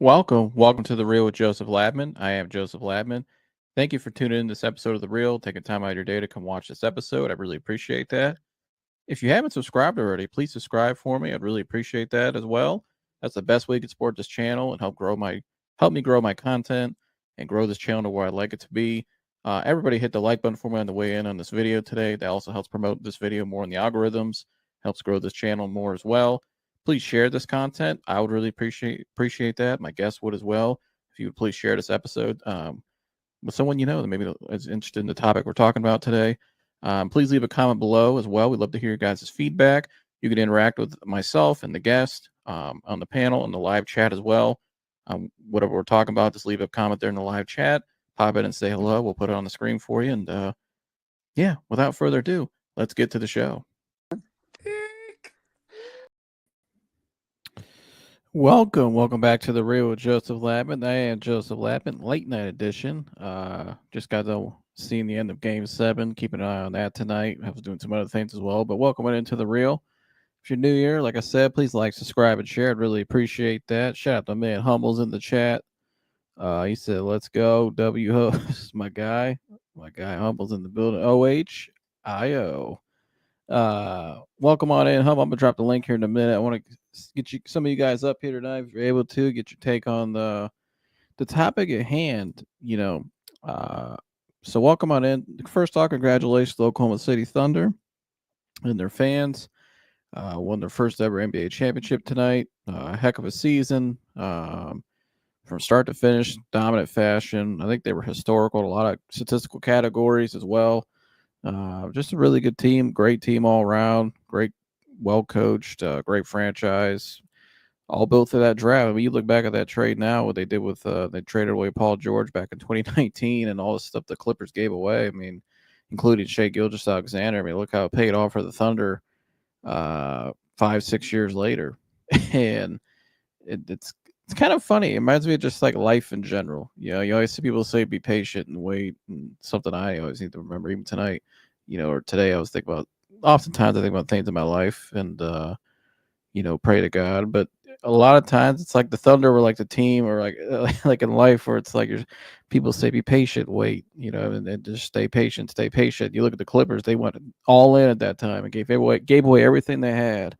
Welcome to The Real with Joseph Labman. I am Joseph Labman. Thank you for tuning in this episode of The Real, taking time out of your day to come watch this episode. I really appreciate that. If you haven't subscribed already, please subscribe for me. I'd really appreciate that as well. That's the best way you can support this channel and help me grow my content and grow this channel to where I'd like it to be. Everybody hit the like button for me on the way in on this video today. That also helps promote this video more in the algorithms, helps grow this channel more as well. Please share this content. I would really appreciate that. My guests would as well. If you would please share this episode with someone you know that maybe is interested in the topic we're talking about today. Please leave a comment below as well. We'd love to hear your guys' feedback. You can interact with myself and the guest on the panel and the live chat as well. Whatever we're talking about, just leave a comment there in the live chat. Pop in and say hello. We'll put it on the screen for you. And yeah, without further ado, let's get to the show. Welcome back to The Real with Joseph Labman. I am Joseph Labman, late night edition. Just got to seeing the end of Game 7, keep an eye on that tonight. I was doing some other things as well, but welcome into The Real. If you're new here, like I said, please like, subscribe, and share. I'd really appreciate that. Shout out to man Humbles in the chat. He said, let's go. W host, my guy Humbles in the building. OHIO. Welcome on in, Hum. I'm gonna drop the link here in a minute. I want to get some of you guys up here tonight if you're able to get your take on the topic at hand. So welcome on in. First off, congratulations to Oklahoma City Thunder and their fans. Won their first ever NBA championship tonight. A heck of a season. From start to finish, dominant fashion. I think they were historical in a lot of statistical categories as well. Just a really good team, great team all around, great, well coached, great franchise, all built through that draft. I mean, you look back at that trade now, what they did with they traded away Paul George back in 2019, and all the stuff the Clippers gave away. I mean, including Shai Gilgeous-Alexander. I mean, look how it paid off for the Thunder 5-6 years later, and it's kind of funny. It reminds me of just like life in general. You know, you always see people say be patient and wait, and something I always need to remember even tonight, or today I was thinking about, oftentimes I think about things in my life and, pray to God. But a lot of times it's like the Thunder were like the team, or like in life where it's like people say be patient, wait, and just stay patient. You look at the Clippers, they went all in at that time and gave away everything they had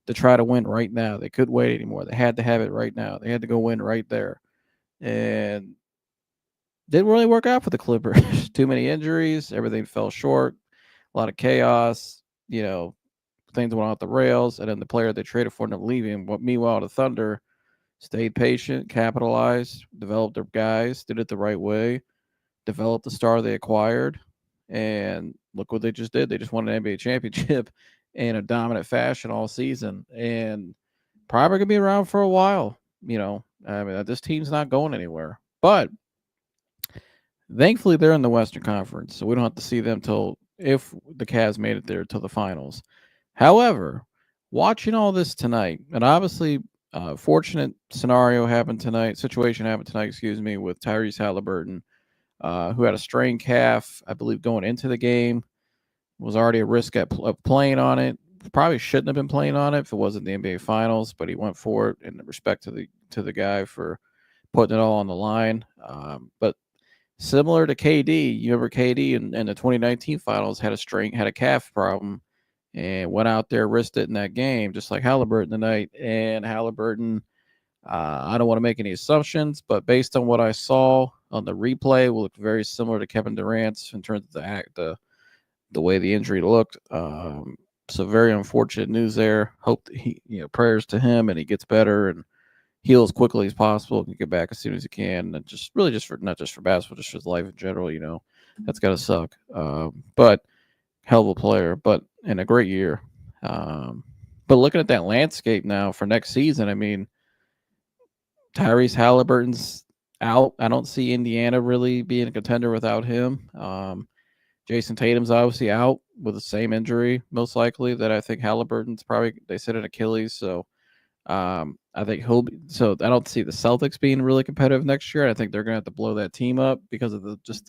to try to win right now. They couldn't wait anymore. They had to have it right now. They had to go win right there. And didn't really work out for the Clippers. Too many injuries. Everything fell short. A lot of chaos. Things went off the rails. And then the player they traded for ended up leaving. But meanwhile, the Thunder stayed patient, capitalized, developed their guys, did it the right way, developed the star they acquired. And look what they just did. They just won an NBA championship in a dominant fashion all season, and probably gonna be around for a while. I mean, this team's not going anywhere. But thankfully, they're in the Western Conference, so we don't have to see them till if the Cavs made it there to the finals. However, watching all this tonight, and obviously, fortunate situation happened tonight. Excuse me, with Tyrese Halliburton, who had a strained calf, I believe, going into the game. Was already a risk of playing on it. Probably shouldn't have been playing on it if it wasn't the NBA Finals, but he went for it in respect to the guy for putting it all on the line. But similar to KD, you remember KD in the 2019 Finals had a calf problem, and went out there, risked it in that game, just like Halliburton tonight. And Halliburton, I don't want to make any assumptions, but based on what I saw on the replay, will look very similar to Kevin Durant's in terms of the way the injury looked. So very unfortunate news there. Hope that he, prayers to him and he gets better and heals quickly as possible and get back as soon as he can. And just really for not just for basketball, just for his life in general, that's got to suck. But hell of a player, but in a great year. But looking at that landscape now for next season, I mean, Tyrese Halliburton's out. I don't see Indiana really being a contender without him. Jason Tatum's obviously out with the same injury, most likely, that I think Halliburton's probably, they said, an Achilles. So I think so I don't see the Celtics being really competitive next year. I think they're going to have to blow that team up because of that's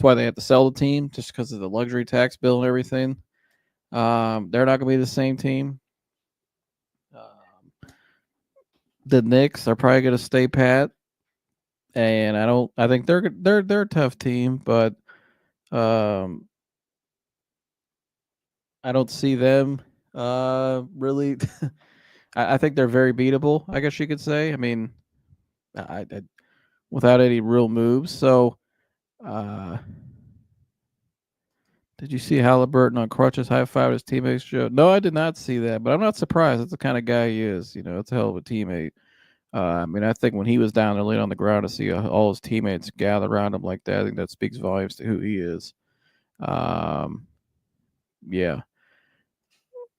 why they have to sell the team, just because of the luxury tax bill and everything. They're not going to be the same team. The Knicks are probably going to stay pat, and I don't. I think they're a tough team, but um, I don't see them really. I think they're very beatable. I guess you could say. I mean, I without any real moves. So, uh, did you see Halliburton on crutches high five his teammates? Joe? No, I did not see that, but I'm not surprised. That's the kind of guy he is. It's a hell of a teammate. I mean, I think when he was down there laying on the ground to see all his teammates gather around him like that, I think that speaks volumes to who he is. Um, yeah,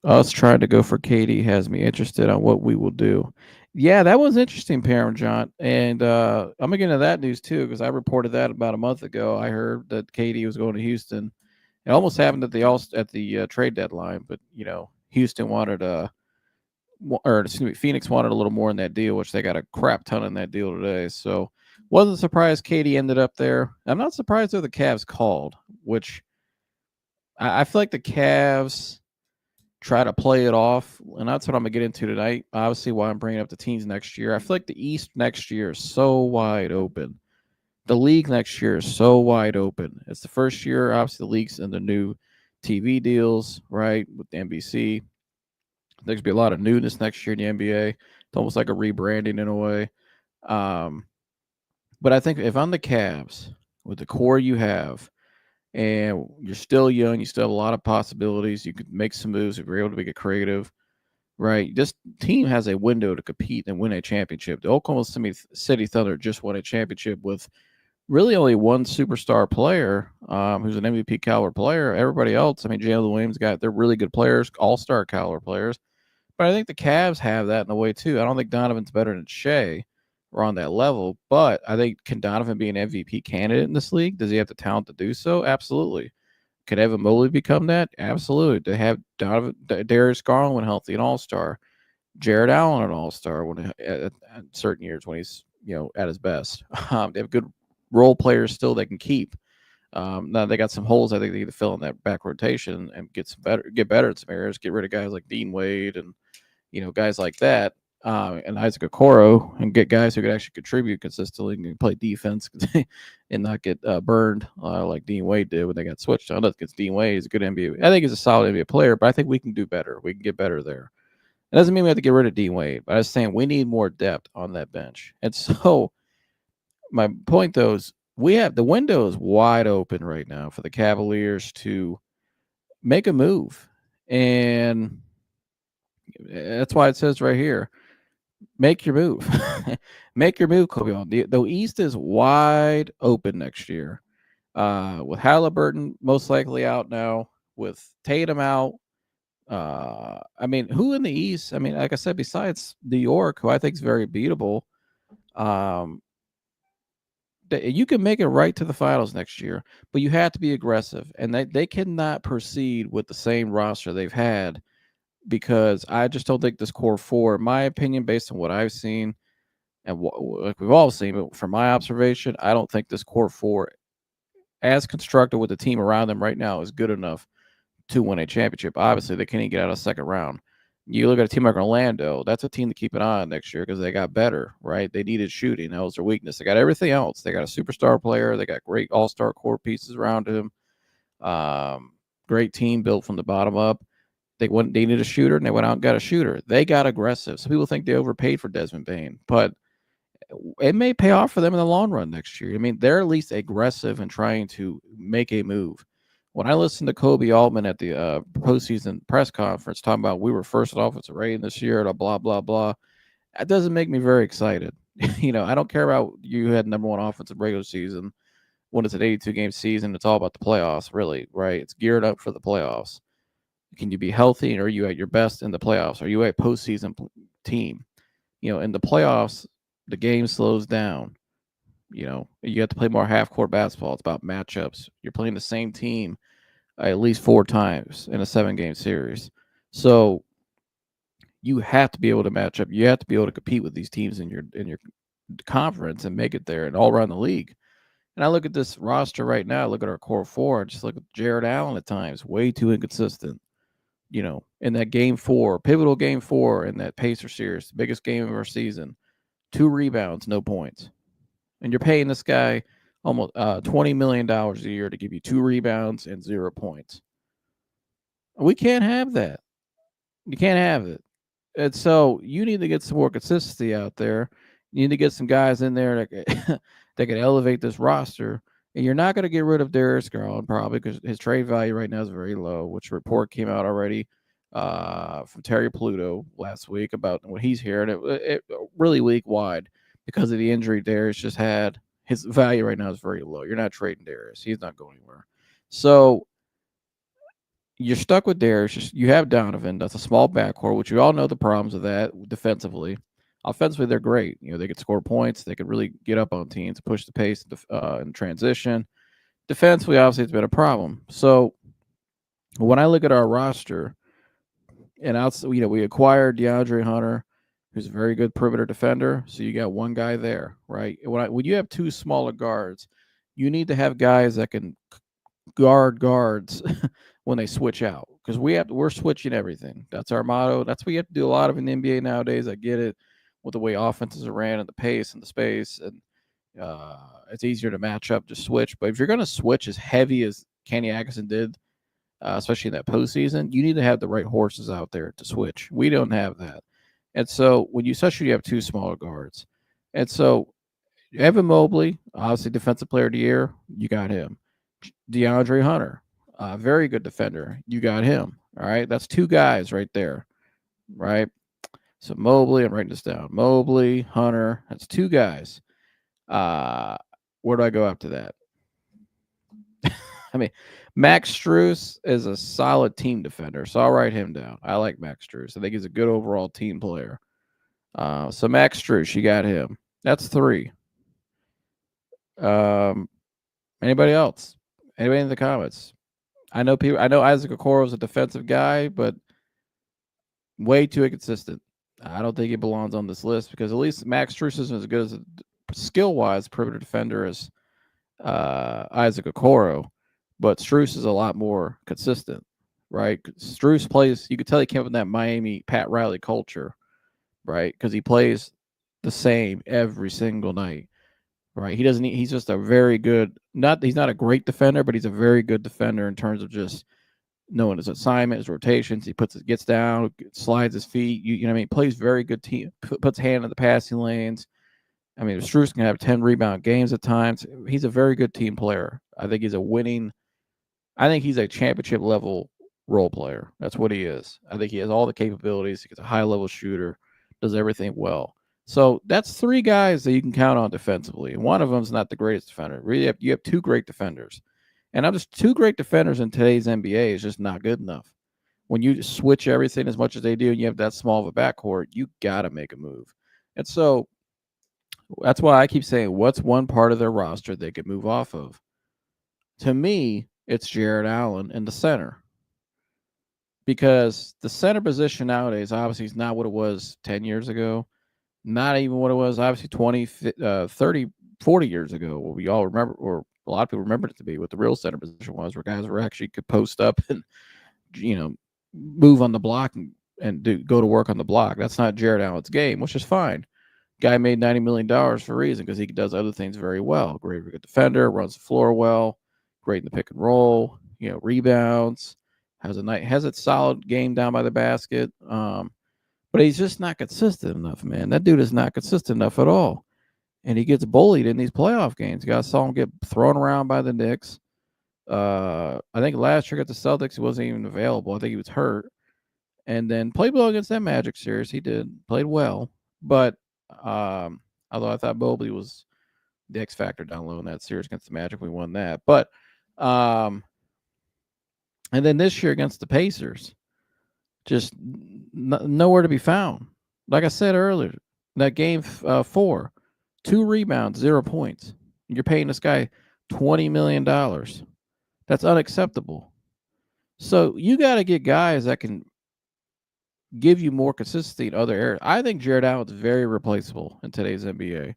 us trying to go for Katie has me interested on what we will do. Yeah, that was interesting, Parent John, and I'm gonna get into that news too because I reported that about a month ago. I heard that Katie was going to Houston. It almost happened at the trade deadline, but Houston wanted or excuse me, Phoenix wanted a little more in that deal, which they got a crap ton in that deal today. So wasn't surprised Katie ended up there. I'm not surprised though the Cavs called, which I feel like the Cavs try to play it off, and that's what I'm gonna get into tonight. Obviously, why I'm bringing up the teams next year. I feel like the East next year is so wide open. The league next year is so wide open. It's the first year, obviously, the league's in the new TV deals, right, with the NBC. There's gonna be a lot of newness next year in the NBA. It's almost like a rebranding in a way. Um, but I think if I'm the Cavs, with the core you have, and you're still young, you still have a lot of possibilities. You could make some moves if you're able to get creative, right? This team has a window to compete and win a championship. The Oklahoma City Thunder just won a championship with really only one superstar player, who's an MVP caliber player. Everybody else, I mean, Jalen Williams they're really good players, all-star caliber players. But I think the Cavs have that in a way too. I don't think Donovan's better than Shea or on that level, but I think can Donovan be an MVP candidate in this league? Does he have the talent to do so? Absolutely. Could Evan Mobley become that? Absolutely. To have Darius Garland when healthy, an All Star, Jared Allen an All Star when at certain years when he's at his best. They have good role players still they can keep. Now they got some holes I think they need to fill in that back rotation and get better in some areas. Get rid of guys like Dean Wade and guys like that, and Isaac Okoro, and get guys who could actually contribute consistently and play defense and not get burned like Dean Wade did when they got switched on. Because Dean Wade is a good NBA. I think he's a solid NBA player, but I think we can do better. We can get better there. It doesn't mean we have to get rid of Dean Wade, but I was saying we need more depth on that bench. And so my point though is the window is wide open right now for the Cavaliers to make a move. And that's why it says right here, make your move. Make your move, Kobe Altman. The East is wide open next year. With Halliburton most likely out now, with Tatum out. I mean, who in the East? I mean, like I said, besides New York, who I think is very beatable, um, you can make it right to the finals next year, but you have to be aggressive, and they cannot proceed with the same roster they've had because I just don't think this core four, in my opinion, based on what I've seen and like we've all seen, but from my observation, I don't think this core four, as constructed with the team around them right now, is good enough to win a championship. Obviously, they can't even get out of the second round. You look at a team like Orlando, that's a team to keep an eye on next year because they got better, right? They needed shooting. That was their weakness. They got everything else. They got a superstar player. They got great all-star core pieces around him. Great team built from the bottom up. They needed a shooter, and they went out and got a shooter. They got aggressive. Some people think they overpaid for Desmond Bane, but it may pay off for them in the long run next year. I mean, they're at least aggressive in trying to make a move. When I listened to Koby Altman at the postseason press conference talking about we were first in offensive rating this year, blah, blah, blah, that doesn't make me very excited. I don't care about you had number one offensive regular season. When it's an 82-game season, it's all about the playoffs, really, right? It's geared up for the playoffs. Can you be healthy, and are you at your best in the playoffs? Are you a postseason team? In the playoffs, the game slows down. You have to play more half-court basketball. It's about matchups. You're playing the same team at least 4 times in a 7-game series. So you have to be able to match up. You have to be able to compete with these teams in your conference and make it there and all around the league. And I look at this roster right now. I look at our core four. I just look at Jared Allen at times, way too inconsistent. in that game 4, pivotal game 4 in that Pacer series, the biggest game of our season, 2 rebounds, no points. And you're paying this guy almost $20 million a year to give you 2 rebounds and 0 points. We can't have that. You can't have it. And so you need to get some more consistency out there. You need to get some guys in there that that can elevate this roster. And you're not going to get rid of Darius Garland probably because his trade value right now is very low, which report came out already from Terry Pluto last week about what he's hearing. It really week wide because of the injury Darius just had. His value right now is very low. You're not trading Darius. He's not going anywhere. So you're stuck with Darius. You have Donovan. That's a small backcourt, which we all know the problems of that defensively. Offensively, they're great. They can score points. They can really get up on teams, push the pace in transition. Defensively, obviously, it's been a problem. So when I look at our roster, and we acquired DeAndre Hunter, who's a very good perimeter defender. So you got one guy there, right? When you have 2 smaller guards, you need to have guys that can guard guards when they switch out because we're switching everything. That's our motto. That's what you have to do a lot of in the NBA nowadays. I get it with the way offenses are ran and the pace and the space, and it's easier to match up to switch. But if you're going to switch as heavy as Kenny Atkinson did, especially in that postseason, you need to have the right horses out there to switch. We don't have that, and so when you have 2 smaller guards, and so Evan Mobley, obviously defensive player of the year, you got him. DeAndre Hunter, very good defender. You got him. All right. That's 2 guys right there. Right. So Mobley, I'm writing this down. Mobley, Hunter, that's 2 guys. Where do I go after that? I mean, Max Strus is a solid team defender. So I'll write him down. I like Max Strus. I think he's a good overall team player. So Max Strus, you got him. That's 3. Anybody else? Anybody in the comments? I know Isaac Okoro is a defensive guy, but way too inconsistent. I don't think he belongs on this list because at least Max Strus isn't as good as a skill-wise perimeter defender as Isaac Okoro, but Strus is a lot more consistent, right? Strus plays. You could tell he came up in that Miami Pat Riley culture, right? Because he plays the same every single night. Right, he's just a very good. He's not a great defender, but he's a very good defender in terms of just knowing his assignment, his rotations. He gets down, slides his feet. You know what I mean? Plays very good team. Puts hand in the passing lanes. I mean, Strus can have 10 rebound games at times. He's a very good team player. I think he's a championship level role player. That's what he is. I think he has all the capabilities. He's a high level shooter. Does everything well. So that's 3 guys that you can count on defensively. And one of them is not the greatest defender. Really, you have 2 great defenders. And just 2 great defenders in today's NBA is just not good enough. When you switch everything as much as they do and you have that small of a backcourt, you got to make a move. And so that's why I keep saying, what's one part of their roster they could move off of? To me, it's Jared Allen in the center. Because the center position nowadays obviously is not what it was 10 years ago. Not even what it was, obviously, 20, 30, 40 years ago. What we all remember, or a lot of people remember it to be, what the real center position was, where guys were actually could post up and, move on the block and go to work on the block. That's not Jared Allen's game, which is fine. Guy made $90 million for a reason because he does other things very well. Great good defender, runs the floor well, great in the pick and roll, rebounds, has a solid game down by the basket. But he's just not consistent enough, man. That dude is not consistent enough at all. And he gets bullied in these playoff games. You guys saw him get thrown around by the Knicks. I think last year at the Celtics, he wasn't even available. I think he was hurt. And then played well against that Magic series. He did. Played well. But although I thought Mobley was the X factor down low in that series against the Magic, we won that. But and then this year against the Pacers, just nowhere to be found. Like I said earlier, that game 4, 2 rebounds, 0 points. You're paying this guy $20 million. That's unacceptable. So you got to get guys that can give you more consistency in other areas. I think Jared Allen's very replaceable in today's NBA.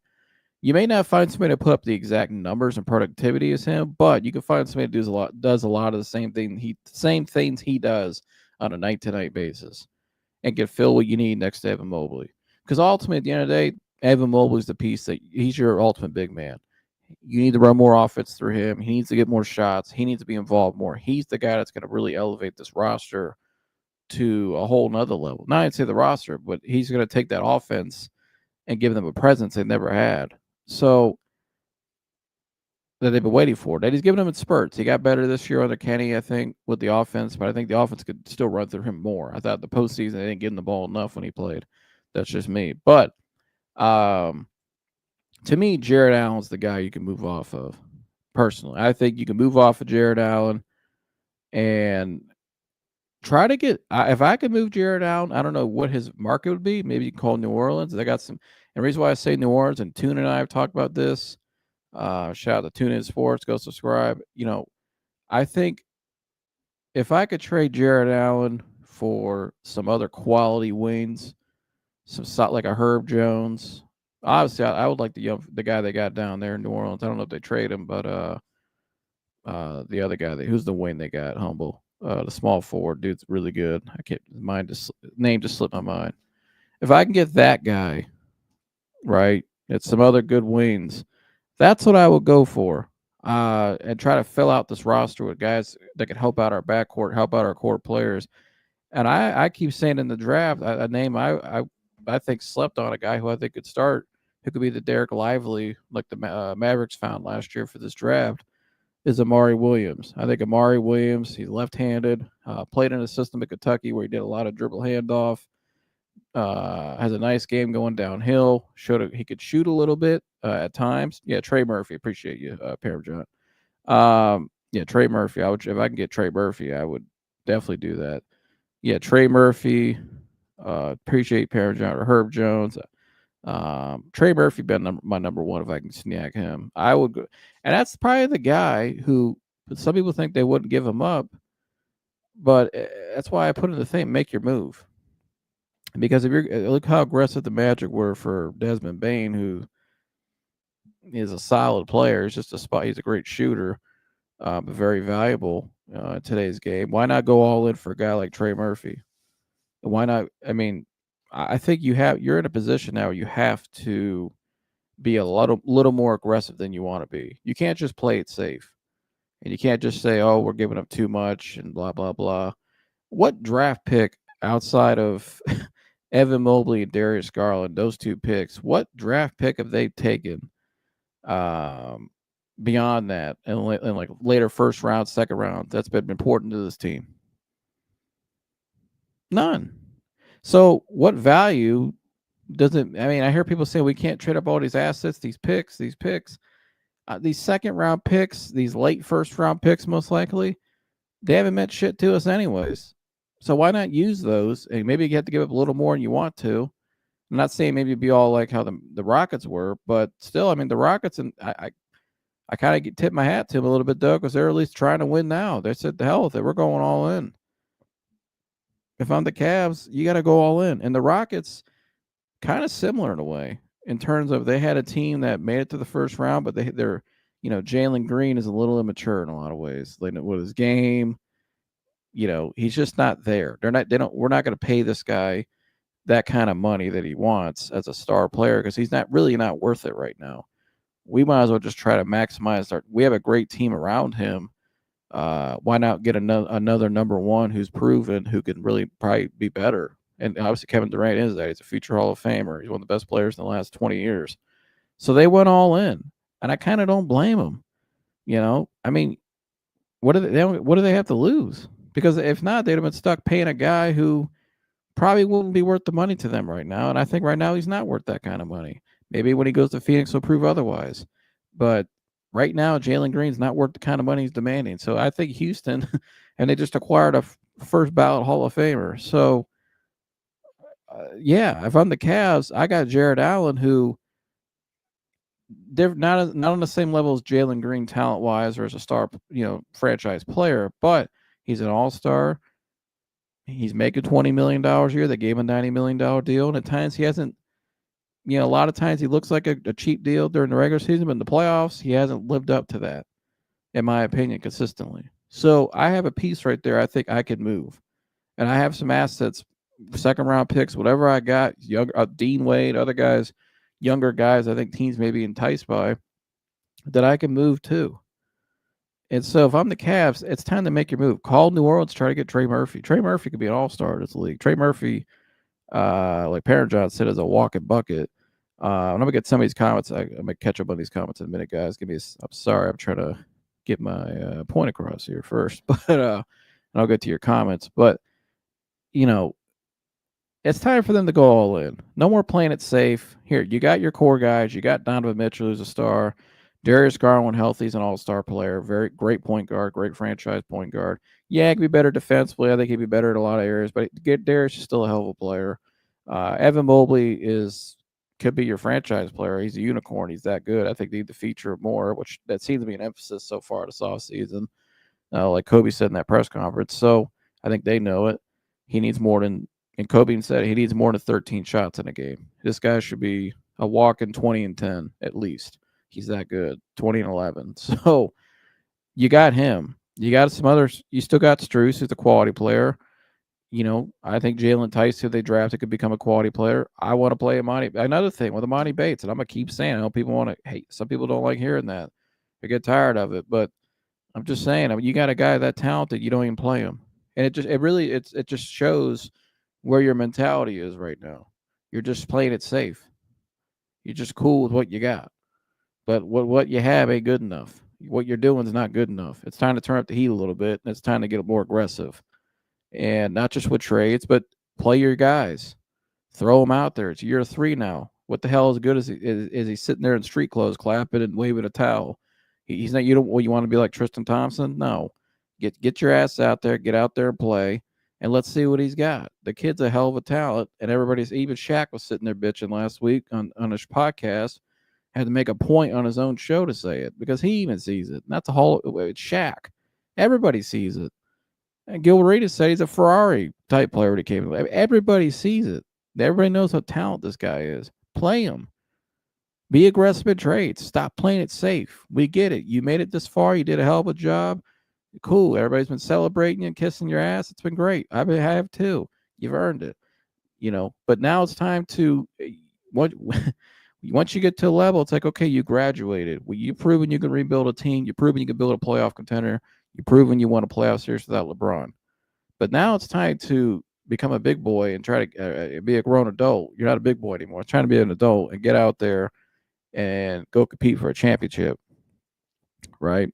You may not find somebody to put up the exact numbers and productivity as him, but you can find somebody that does a lot of the same things he does on a night-to-night basis and can fill what you need next to Evan Mobley. Because ultimately, at the end of the day, Evan Mobley's the piece that he's your ultimate big man. You need to run more offense through him. He needs to get more shots. He needs to be involved more. He's the guy that's going to really elevate this roster to a whole nother level. Not even say the roster, but he's going to take that offense and give them a presence they never had. So that they've been waiting for. That he's given them in spurts. He got better this year under Kenny, I think, with the offense, but I think the offense could still run through him more. I thought the postseason they didn't give him the ball enough when he played. That's just me. But to me, Jared Allen's the guy you can move off of. Personally, I think you can move off of Jared Allen and try to get. If I could move Jared Allen, I don't know what his market would be. Maybe you can call New Orleans. They got some. And the reason why I say New Orleans, and Tune and I have talked about this. Shout out to Tune In Sports. Go subscribe. I think if I could trade Jared Allen for some other quality wings, some like a Herb Jones. Obviously, I would like the guy they got down there in New Orleans. I don't know if they trade him, but the other guy, who's the wing they got? Humble, the small forward dude's really good. I can't name just slipped my mind. If I can get that guy, right, it's some other good wings. That's what I would go for, and try to fill out this roster with guys that can help out our backcourt, help out our core players. And I keep saying in the draft, a name I think slept on, a guy who I think could start, who could be the Derek Lively, like the Mavericks found last year for this draft, is Amari Williams. I think Amari Williams, he's left-handed, played in a system at Kentucky where he did a lot of dribble handoff, has a nice game going downhill, showed he could shoot a little bit at times. Yeah, Trey Murphy, appreciate you, Parent John. Yeah, Trey Murphy. If I can get Trey Murphy, I would definitely do that. Yeah, Trey Murphy. Appreciate Parent John or Herb Jones. Trey Murphy been my number one if I can snag him. I would go, and that's probably the guy who some people think they wouldn't give him up, but that's why I put in the thing: make your move. Because if you're look how aggressive the Magic were for Desmond Bane, who is a solid player. He's just a spot. He's a great shooter, but very valuable in today's game. Why not go all in for a guy like Trey Murphy? Why not? I mean, I think you're in a position now where you have to be a little more aggressive than you want to be. You can't just play it safe, and you can't just say, "Oh, we're giving up too much," and blah blah blah. What draft pick outside of Evan Mobley and Darius Garland, those two picks, what draft pick have they taken beyond that and like later first round, second round that's been important to this team? None. So what value does it? I mean, I hear people say we can't trade up all these assets, these picks, these second round picks, these late first round picks, most likely, they haven't meant shit to us anyways. So why not use those? And maybe you have to give up a little more than you want to. I'm not saying maybe it'd be all like how the Rockets were, but still, I mean, the Rockets, and I kind of tip my hat to them a little bit, Doug, because they're at least trying to win now. They said, the hell with it. We're going all in. If I'm the Cavs, you got to go all in. And the Rockets, kind of similar in a way, in terms of they had a team that made it to the first round, but they're Jalen Green is a little immature in a lot of ways. Like with his game, he's just not there. We're not going to pay this guy that kind of money that he wants as a star player because he's not worth it right now. We might as well just try to maximize we have a great team around him. Why not get another number one who's proven, who can really probably be better? And obviously Kevin Durant is that. He's a future Hall of Famer. He's one of the best players in the last 20 years. So they went all in, and I kind of don't blame them. I mean, what do they have to lose? Because if not, they'd have been stuck paying a guy who probably wouldn't be worth the money to them right now. And I think right now he's not worth that kind of money. Maybe when he goes to Phoenix, he'll prove otherwise. But right now, Jalen Green's not worth the kind of money he's demanding. So I think Houston, and they just acquired a first ballot Hall of Famer. So, yeah, if I'm the Cavs, I got Jared Allen, who they're not on the same level as Jalen Green talent-wise or as a star, franchise player, but he's an all-star. He's making $20 million a year. They gave him a $90 million deal. And at times he hasn't, a lot of times he looks like a cheap deal during the regular season, but in the playoffs, he hasn't lived up to that, in my opinion, consistently. So I have a piece right there I think I could move. and I have some assets, second round picks, whatever I got, young Dean Wade, other guys, younger guys. I think teams may be enticed by that I can move to. And so if I'm the Cavs, it's time to make your move. Call New Orleans, try to get Trey Murphy. Trey Murphy could be an all-star in this league. Trey Murphy, like Parent John said, is a walking bucket. I'm gonna get some of these comments. I'm gonna catch up on these comments in a minute, guys. I'm sorry, I'm trying to get my point across here first, but and I'll get to your comments. But you know, it's time for them to go all in. No more playing it safe. Here, you got your core guys. You got Donovan Mitchell, who's a star. Darius Garland, healthy, is an all-star player. Very great point guard, great franchise point guard. Yeah, he could be better defensively. I think he'd be better in a lot of areas, but Darius is still a hell of a player. Evan Mobley could be your franchise player. He's a unicorn. He's that good. I think they need to feature more, which that seems to be an emphasis so far this offseason, like Kobe said in that press conference. So I think they know it. He needs more than, and Kobe said he needs more than 13 shots in a game. This guy should be a walking 20 and 10 at least. He's that good, 20 and 11. So you got him. You got some others. You still got Strus, who's a quality player. I think Jalen Tice, who they drafted, could become a quality player. I want to play Amani. Another thing with Amani Bates, and I'm going to keep saying, I know people want to hate. Some people don't like hearing that. They get tired of it. But I'm just saying, you got a guy that talented, you don't even play him. And it just shows where your mentality is right now. You're just playing it safe. You're just cool with what you got. But what you have ain't good enough. What you're doing is not good enough. It's time to turn up the heat a little bit, and it's time to get more aggressive. And not just with trades, but play your guys. Throw them out there. It's year 3 now. What the hell is good is he sitting there in street clothes, clapping and waving a towel? He's not. You want to be like Tristan Thompson? No. Get your ass out there. Get out there and play. And let's see what he's got. The kid's a hell of a talent, and everybody's even Shaq was sitting there bitching last week on his podcast. Had to make a point on his own show to say it because he even sees it. Not the whole it's Shaq. Everybody sees it. And Gil Reedus said he's a Ferrari type player when he came. Everybody sees it. Everybody knows how talented this guy is. Play him. Be aggressive in trades. Stop playing it safe. We get it. You made it this far. You did a hell of a job. Cool. Everybody's been celebrating you and kissing your ass. It's been great. I have too. You've earned it. But now it's time to once you get to a level, it's like, okay, you graduated. You've proven you can rebuild a team. You've proven you can build a playoff contender. You've proven you want a playoff series without LeBron. But now it's time to become a big boy and try to be a grown adult. You're not a big boy anymore. It's trying to be an adult and get out there and go compete for a championship, right?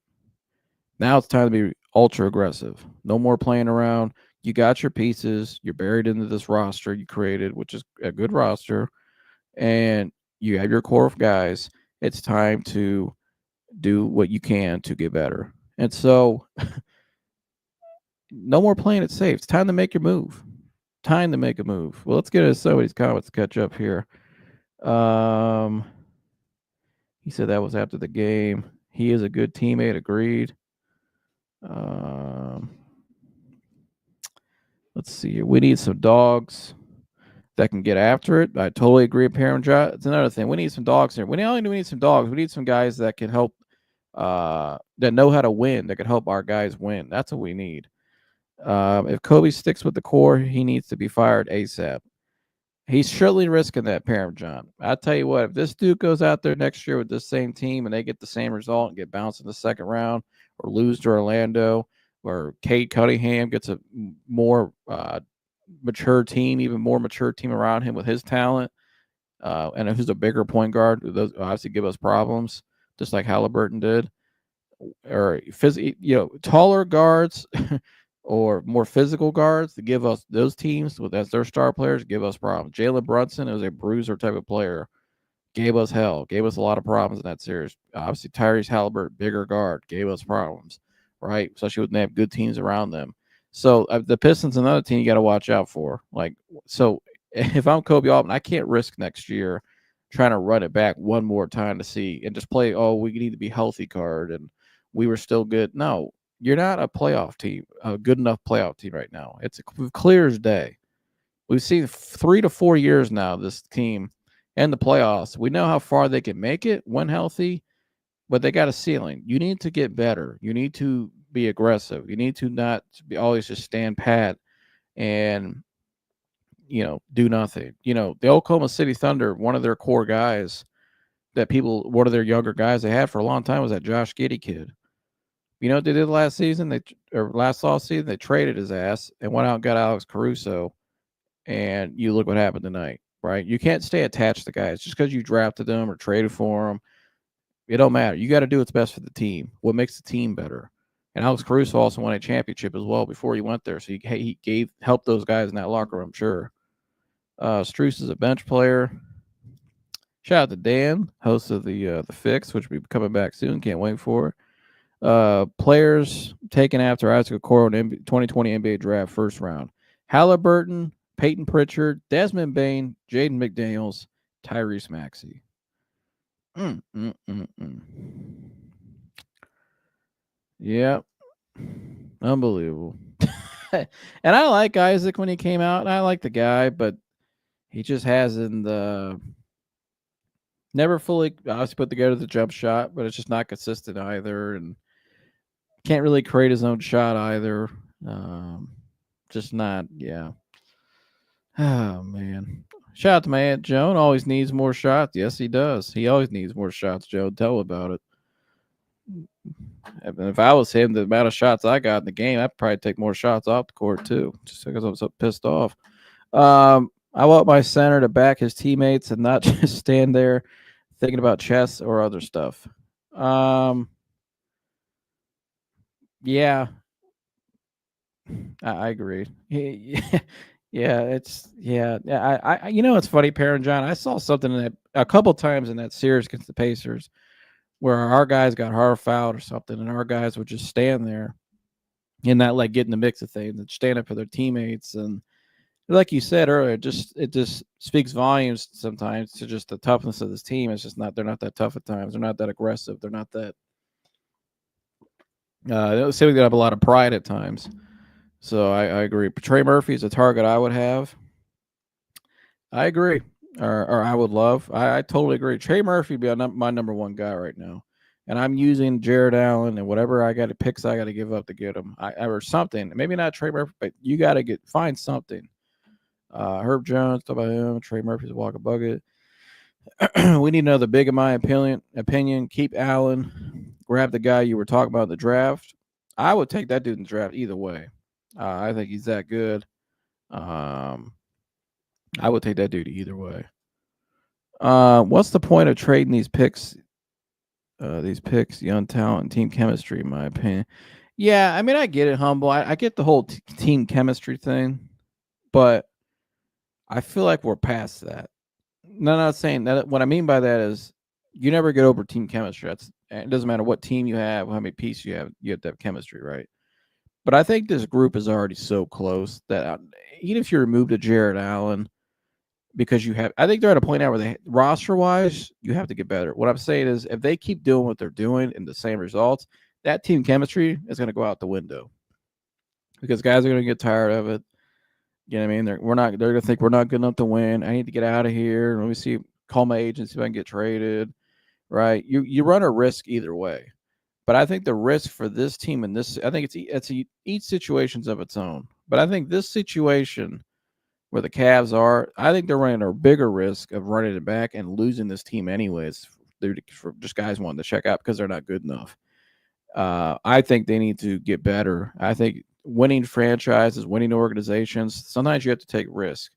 Now it's time to be ultra aggressive. No more playing around. You got your pieces. You're buried into this roster you created, which is a good roster. And you have your core of guys. It's time to do what you can to get better. And so no more playing it safe. It's time to make your move. Time to make a move. Well, let's get into some of these comments to catch up here. He said that was after the game. He is a good teammate. Agreed. Let's see here. We need some dogs that can get after it. I totally agree with Parent John. It's another thing. We need some dogs here. We not only do we need some dogs, we need some guys that can help, that know how to win, that can help our guys win. That's what we need. If Kobe sticks with the core, he needs to be fired ASAP. He's surely risking that, Parent John. I tell you what, if this dude goes out there next year with this same team and they get the same result and get bounced in the second round or lose to Orlando, or Cade Cunningham gets a more mature team, even more mature team around him with his talent, and who's a bigger point guard, those obviously give us problems, just like Halliburton did, or taller guards or more physical guards to give us those teams as their star players give us problems. Jalen Brunson is a bruiser type of player. Gave us hell. Gave us a lot of problems in that series. Obviously, Tyrese Halliburton, bigger guard, gave us problems, right? Especially when they have good teams around them. So the Pistons, another team you got to watch out for. So if I'm Koby Altman, I can't risk next year trying to run it back one more time to see and just play, we need to be healthy card and we were still good. No, you're not a playoff team, a good enough playoff team right now. It's clear as day. We've seen 3 to 4 years now, this team and the playoffs. We know how far they can make it when healthy, but they got a ceiling. You need to get better. You need to be aggressive. You need to not be always just stand pat and do nothing. The Oklahoma City Thunder, one of their core guys one of their younger guys they had for a long time was that Josh Giddey kid. You know what they did last season? Last off season, they traded his ass and went out and got Alex Caruso. And you look what happened tonight, right? You can't stay attached to guys just because you drafted them or traded for them. It don't matter. You got to do what's best for the team. What makes the team better? And Alex Caruso also won a championship as well before he went there, so he helped those guys in that locker room. Sure. Strus is a bench player. Shout out to Dan, host of the Fix, which will be coming back soon. Can't wait for it. Players taken after Isaac Okoro in 2020 NBA Draft first round: Halliburton, Peyton Pritchard, Desmond Bain, Jaden McDaniels, Tyrese Maxey. Yep. Unbelievable. And I like Isaac when he came out, and I like the guy, but he just hasn't never fully obviously put together the jump shot, but it's just not consistent either, and can't really create his own shot either. Just not, yeah. Oh man. Shout out to my Aunt Joan. Always needs more shots. Yes, he does. He always needs more shots, Joe. Tell about it. And if I was him, the amount of shots I got in the game, I'd probably take more shots off the court too, just because I'm so pissed off. I want my center to back his teammates and not just stand there thinking about chess or other stuff. Yeah, I agree. Yeah, it's funny, Parent John. I saw something in that a couple times in that series against the Pacers where our guys got hard fouled or something, and our guys would just stand there and not like get in the mix of things and stand up for their teammates. And like you said earlier, it just speaks volumes sometimes to just the toughness of this team. It's just they're not that tough at times. They're not that aggressive. They're not that. They say we have a lot of pride at times. So I agree. Trey Murphy is a target I would have. I agree, or I would love. I totally agree. Trey Murphy be my number one guy right now, and I'm using Jared Allen and whatever I got to picks I got to give up to get him. Or something. Maybe not Trey Murphy, but you got to find something. Herb Jones, talk about him. Trey Murphy's a walk a bucket. We need another big, in my opinion. Keep Allen. Grab the guy you were talking about in the draft. I would take that dude in the draft either way. I think he's that good. I would take that dude either way. What's the point of trading these picks? Young talent, and team chemistry, in my opinion. Yeah, I mean, I get it, Humble. I get the whole team chemistry thing, but I feel like we're past that. No, I'm not saying that. What I mean by that is you never get over team chemistry. It doesn't matter what team you have, how many pieces you have to have chemistry, right? But I think this group is already so close that even if you remove the Jared Allen, because I think they're at a point now where roster wise, you have to get better. What I'm saying is, if they keep doing what they're doing and the same results, that team chemistry is going to go out the window because guys are going to get tired of it. You know what I mean? They're going to think we're not good enough to win. I need to get out of here. Let me call my agent, see if I can get traded. Right? You run a risk either way. But I think the risk for this team and I think each situation's of its own. But I think this situation where the Cavs are, I think they're running a bigger risk of running it back and losing this team anyways. They're just guys wanting to check out because they're not good enough. I think they need to get better. I think winning franchises, winning organizations, sometimes you have to take risk.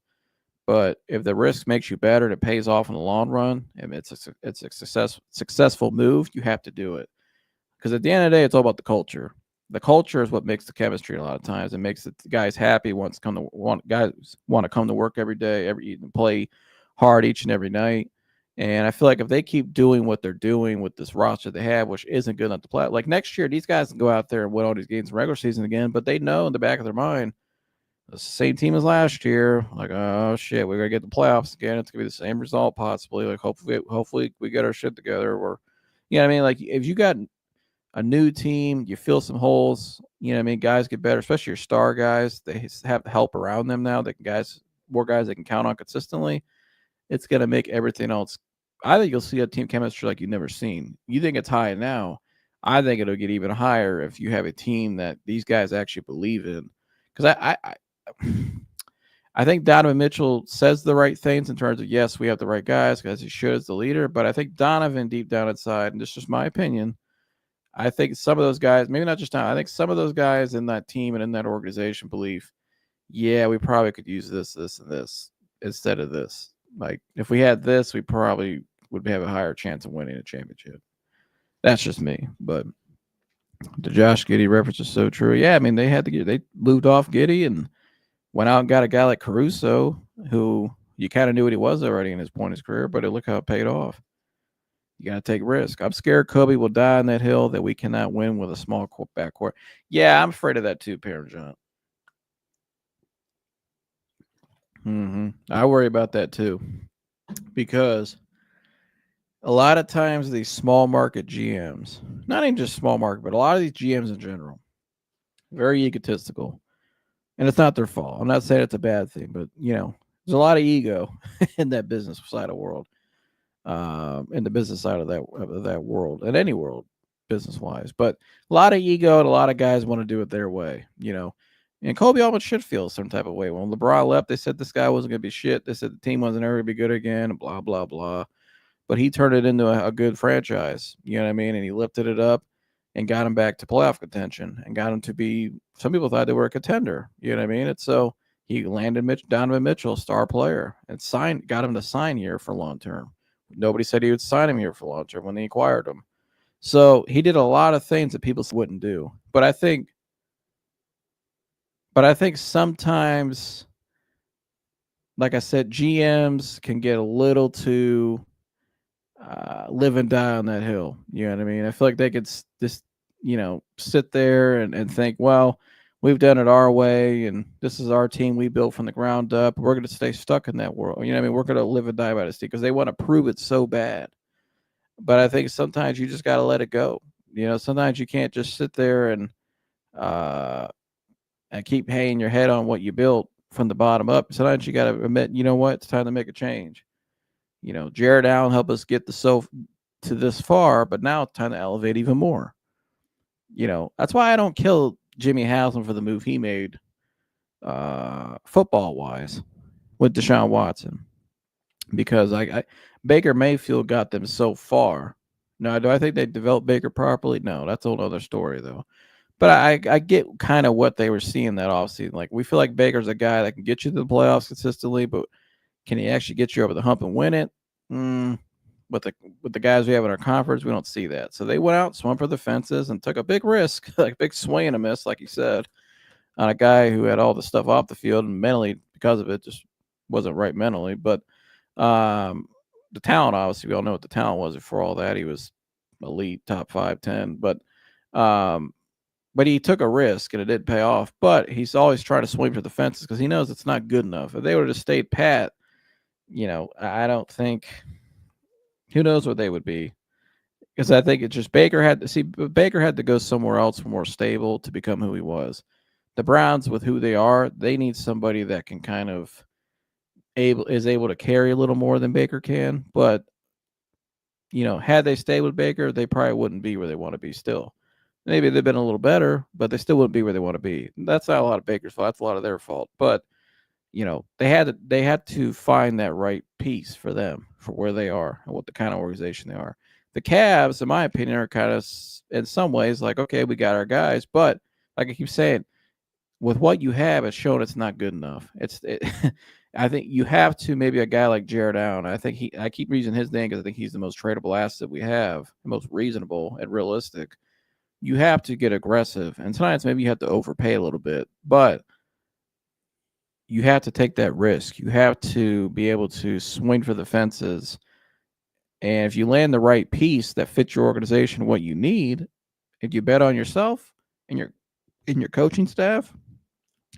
But if the risk makes you better and it pays off in the long run, and it's a successful move, you have to do it. Because at the end of the day, it's all about the culture. The culture is what makes the chemistry a lot of times. It makes the guys happy. Guys want to come to work every day, play hard each and every night. And I feel like if they keep doing what they're doing with this roster they have, which isn't good enough to play, like next year, these guys can go out there and win all these games in regular season again. But they know in the back of their mind, it's the same team as last year. Like, oh shit, we're gonna get the playoffs again. It's gonna be the same result possibly. Like, hopefully we get our shit together. Or, you know what I mean? Like, if you got a new team, you fill some holes. You know what I mean? Guys get better, especially your star guys. They have help around them now. More guys they can count on consistently. It's gonna make everything else. I think you'll see a team chemistry like you've never seen. You think it's high now. I think it'll get even higher if you have a team that these guys actually believe in. Because I think Donovan Mitchell says the right things in terms of, yes, we have the right guys because he should as the leader. But I think Donovan, deep down inside, and this is just my opinion, I think some of those guys, maybe not just Donovan, I think some of those guys in that team and in that organization believe, yeah, we probably could use this, this, and this instead of this. Like, if we had this, we probably would have a higher chance of winning a championship. That's just me. But the Josh Giddey reference is so true. Yeah, I mean, they moved off Giddey and went out and got a guy like Caruso, who you kind of knew what he was already in his point in his career, but look how it paid off. You got to take risk. I'm scared Kobe will die on that hill that we cannot win with a small backcourt. Yeah, I'm afraid of that too, Parent John. I worry about that too, because a lot of times these small market GMs, not even just small market, but a lot of these GMs in general, very egotistical. And it's not their fault. I'm not saying it's a bad thing, but there's a lot of ego in that business side of the world, in the business side of that world, in any world, business wise. But a lot of ego and a lot of guys want to do it their way, And Koby Altman should feel some type of way. When LeBron left, they said this guy wasn't going to be shit. They said the team wasn't ever going to be good again, and blah, blah, blah. But he turned it into a good franchise, you know what I mean? And he lifted it up and got him back to playoff contention and got him to be, some people thought they were a contender, you know what I mean? And so he landed Donovan Mitchell, star player, and got him to sign here for long term. Nobody said he would sign him here for long term when they acquired him. So he did a lot of things that people wouldn't do. But I think sometimes, like I said, GMs can get a little too live and die on that hill. You know what I mean? I feel like they could just, sit there and think, well, we've done it our way, and this is our team we built from the ground up. We're going to stay stuck in that world. You know what I mean? We're going to live and die by this team because they want to prove it so bad. But I think sometimes you just got to let it go. Sometimes you can't just sit there and keep hanging your head on what you built from the bottom up. Sometimes you got to admit, you know what? It's time to make a change. Jared Allen helped us get to this far, but now it's time to elevate even more. That's why I don't kill Jimmy Haslam for the move he made, football wise, with Deshaun Watson, because Baker Mayfield got them so far. Now, do I think they developed Baker properly? No, that's a whole other story though. But I get kind of what they were seeing that offseason. Like, we feel like Baker's a guy that can get you to the playoffs consistently, but can he actually get you over the hump and win it? With the guys we have in our conference, we don't see that. So they went out, swung for the fences, and took a big risk, like a big swing and a miss, like you said, on a guy who had all the stuff off the field and mentally, because of it, just wasn't right mentally. But the talent, obviously, we all know what the talent was before all that. He was elite, top 5, 10. But he took a risk, and it did pay off. But he's always trying to swing for the fences because he knows it's not good enough. If they would have stayed pat, I don't think – who knows what they would be. Because I think it's just Baker had to go somewhere else more stable to become who he was. The Browns, with who they are, they need somebody that can kind of is able to carry a little more than Baker can. But, had they stayed with Baker, they probably wouldn't be where they want to be still. Maybe they've been a little better, but they still wouldn't be where they want to be. That's not a lot of Baker's fault. That's a lot of their fault. But they had to find that right piece for them, for where they are and what the kind of organization they are. The Cavs, in my opinion, are kind of, in some ways, like, okay, we got our guys, but like I keep saying, with what you have, it's shown it's not good enough. I think you have to, maybe a guy like Jared Allen. I keep using his name because I think he's the most tradable asset we have, the most reasonable and realistic. You have to get aggressive, and sometimes maybe you have to overpay a little bit, but you have to take that risk. You have to be able to swing for the fences. And if you land the right piece that fits your organization, what you need, if you bet on yourself and your coaching staff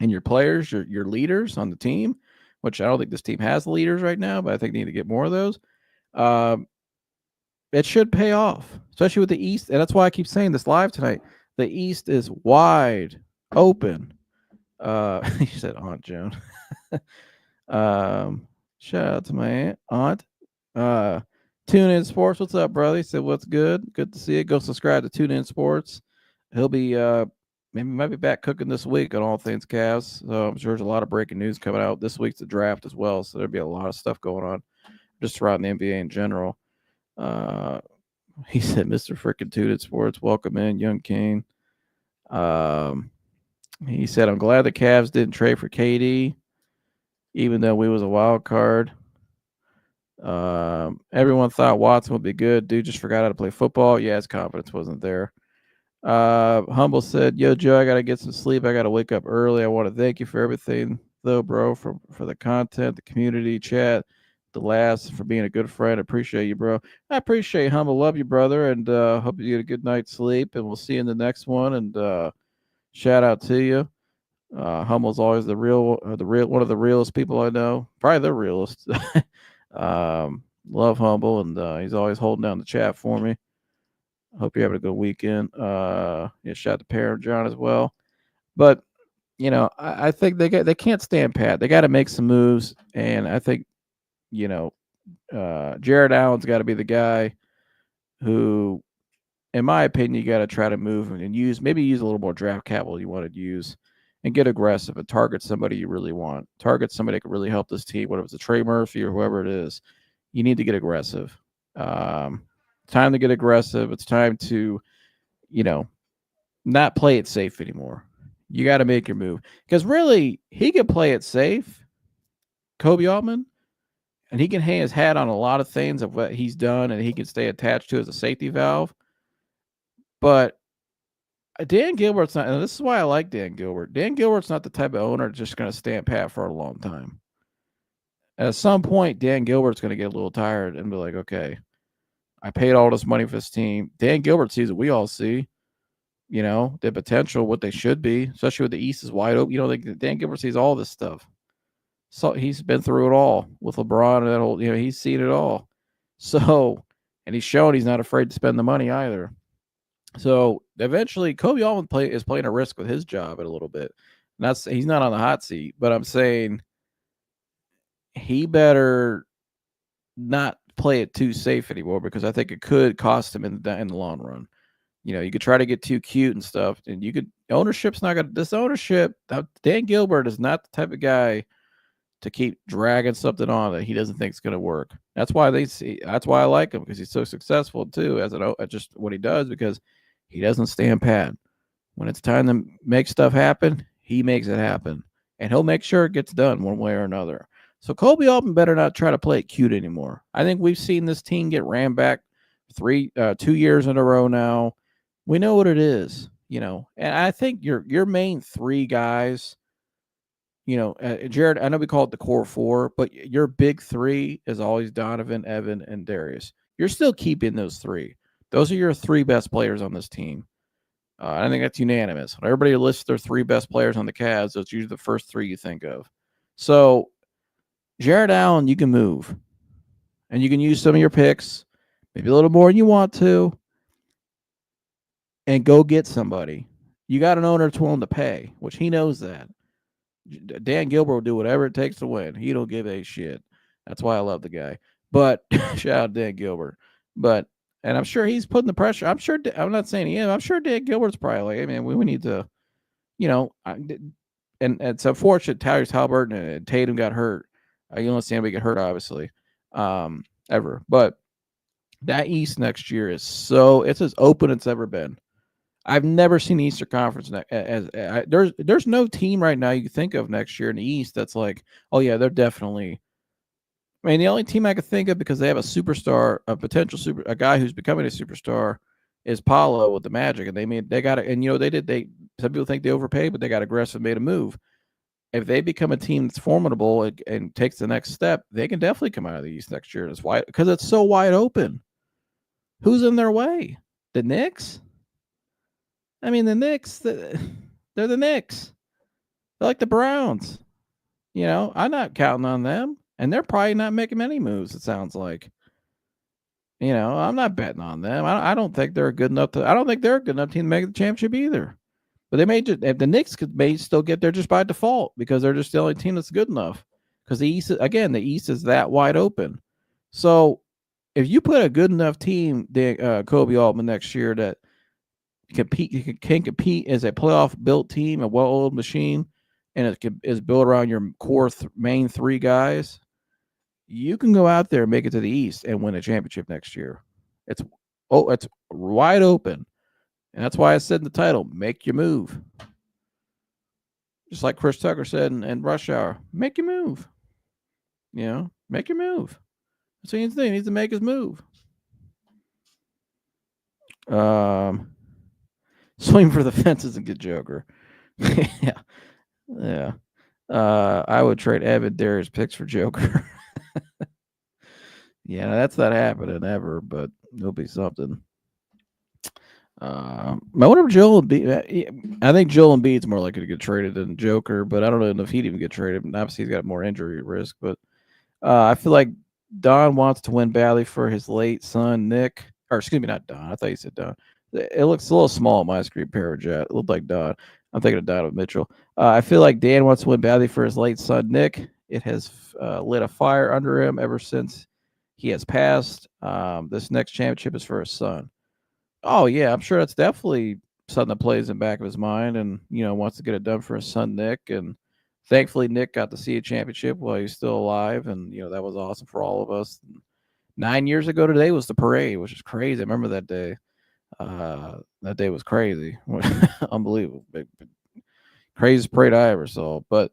and your players, your leaders on the team, which I don't think this team has leaders right now, but I think they need to get more of those. It should pay off, especially with the East. And that's why I keep saying this live tonight. The East is wide open. He said Aunt Joan. Shout out to my aunt. Tune In Sports. What's up, brother? He said, what's good? Good to see you. Go subscribe to Tune In Sports. He'll be maybe might be back cooking this week on all things Cavs. So I'm sure there's a lot of breaking news coming out. This week's the draft as well, so there'll be a lot of stuff going on just throughout the NBA in general. Uh, he said, "Mr. Frickin' Tooted Sports, welcome in, Young King." Um, he said, "I'm glad the Cavs didn't trade for KD, even though we was a wild card. Everyone thought Watson would be good. Dude just forgot how to play football. Yeah, his confidence wasn't there." Humble said, "Yo, Joe, I gotta get some sleep. I gotta wake up early. I want to thank you for everything, though, bro, for the content, the community chat, the laughs, for being a good friend. Appreciate you, bro. I appreciate you, Humble. Love you, brother, and hope you get a good night's sleep. And we'll see you in the next one. And shout out to you. Humble's always the real one of the realest people I know. Probably the realest. Love Humble, and he's always holding down the chat for me. Hope you're having a good weekend. Yeah, shout out to Parent John as well. But I think they can't stand pat. They got to make some moves, and I think you know, Jared Allen's got to be the guy who, in my opinion, you got to try to move and use a little more draft capital you want to use, and get aggressive and target somebody you really want. Target somebody that could really help this team, whether it's a Trey Murphy or whoever it is. You need to get aggressive. Time to get aggressive. It's time to, not play it safe anymore. You got to make your move, because really he can play it safe, Koby Altman, and he can hang his hat on a lot of things of what he's done, and he can stay attached to as a safety valve. But Dan Gilbert's not, and this is why I like Dan Gilbert. Dan Gilbert's not the type of owner that's just going to stand pat for a long time. At some point, Dan Gilbert's going to get a little tired and be like, okay, I paid all this money for this team. Dan Gilbert sees what we all see, the potential, what they should be, especially with the East is wide open. Dan Gilbert sees all this stuff. So he's been through it all with LeBron and that whole, he's seen it all. So, and he's shown he's not afraid to spend the money either. So eventually, Koby Altman is playing a risk with his job a little bit. He's not on the hot seat, but I'm saying he better not play it too safe anymore, because I think it could cost him in the long run. You could try to get too cute and stuff, and ownership's not gonna. This ownership, Dan Gilbert is not the type of guy to keep dragging something on that he doesn't think is going to work. That's why I like him, because he's so successful too at just what he does, because he doesn't stand pat. When it's time to make stuff happen, he makes it happen, and he'll make sure it gets done one way or another. So Koby Altman better not try to play it cute anymore. I think we've seen this team get ran back 2 years in a row now. We know what it is, and I think your main three guys, Jared, I know we call it the core four, but your big three is always Donovan, Evan, and Darius. You're still keeping those three. Those are your three best players on this team. I think that's unanimous. When everybody lists their three best players on the Cavs, that's usually the first three you think of. So, Jared Allen, you can move. And you can use some of your picks, maybe a little more than you want to, and go get somebody. You got an owner that's willing to pay, which he knows that. Dan Gilbert will do whatever it takes to win. He don't give a shit. That's why I love the guy. But shout out Dan Gilbert. And I'm sure he's putting the pressure. I'm not saying he is. I'm sure Dan Gilbert's probably like, hey, man, we need to, and it's unfortunate Tyrese Halliburton and Tatum got hurt. You don't see anybody get hurt, obviously, ever. But that East next year it's as open as it's ever been. I've never seen the Eastern Conference there's no team right now you can think of next year in the East that's like, oh yeah, they're definitely. I mean, the only team I could think of, because they have a superstar, a guy who's becoming a superstar, is Paolo with the Magic, and they got it, and some people think they overpaid, but they got aggressive, made a move. If they become a team that's formidable and takes the next step, they can definitely come out of the East next year. It's wide, because it's so wide open. Who's in their way? The Knicks? I mean, the Knicks, they're the Knicks. They're like the Browns. I'm not counting on them. And they're probably not making many moves, it sounds like. I'm not betting on them. I don't think they're good enough I don't think they're a good enough team to make the championship either. But they may just, if the Knicks may still get there just by default, because they're just the only team that's good enough. Because the East is that wide open. So if you put a good enough team, Koby Altman, next year that can compete as a playoff built team, a well-oiled machine, and it is built around your core main three guys, you can go out there and make it to the East and win a championship next year. It's it's wide open, and that's why I said in the title, make your move. Just like Chris Tucker said in Rush Hour, make your move. Make your move. That's what he needs to do. He needs to make his move. Swing for the fences and get Joker. Yeah. Yeah. I would trade Evan Darius picks for Joker. Yeah, that's not happening ever, but it'll be something. I wonder if Joel Embiid. I think Joel Embiid's more likely to get traded than Joker, but I don't know if he'd even get traded. Obviously, he's got more injury risk, but I feel like Don wants to win badly for his late son Nick, or excuse me, not Don. I thought you said Don. It looks a little small on my screen, Parajet. It looked like Don. I'm thinking of Donovan Mitchell. I feel like Dan wants to win badly for his late son Nick. It has lit a fire under him ever since he has passed. This next championship is for his son. Oh yeah, I'm sure that's definitely something that plays in the back of his mind, and wants to get it done for his son Nick. And thankfully, Nick got to see a championship while he's still alive, and that was awesome for all of us. 9 years ago today was the parade, which is crazy. I remember that day. That day was crazy, unbelievable, craziest parade I ever saw. But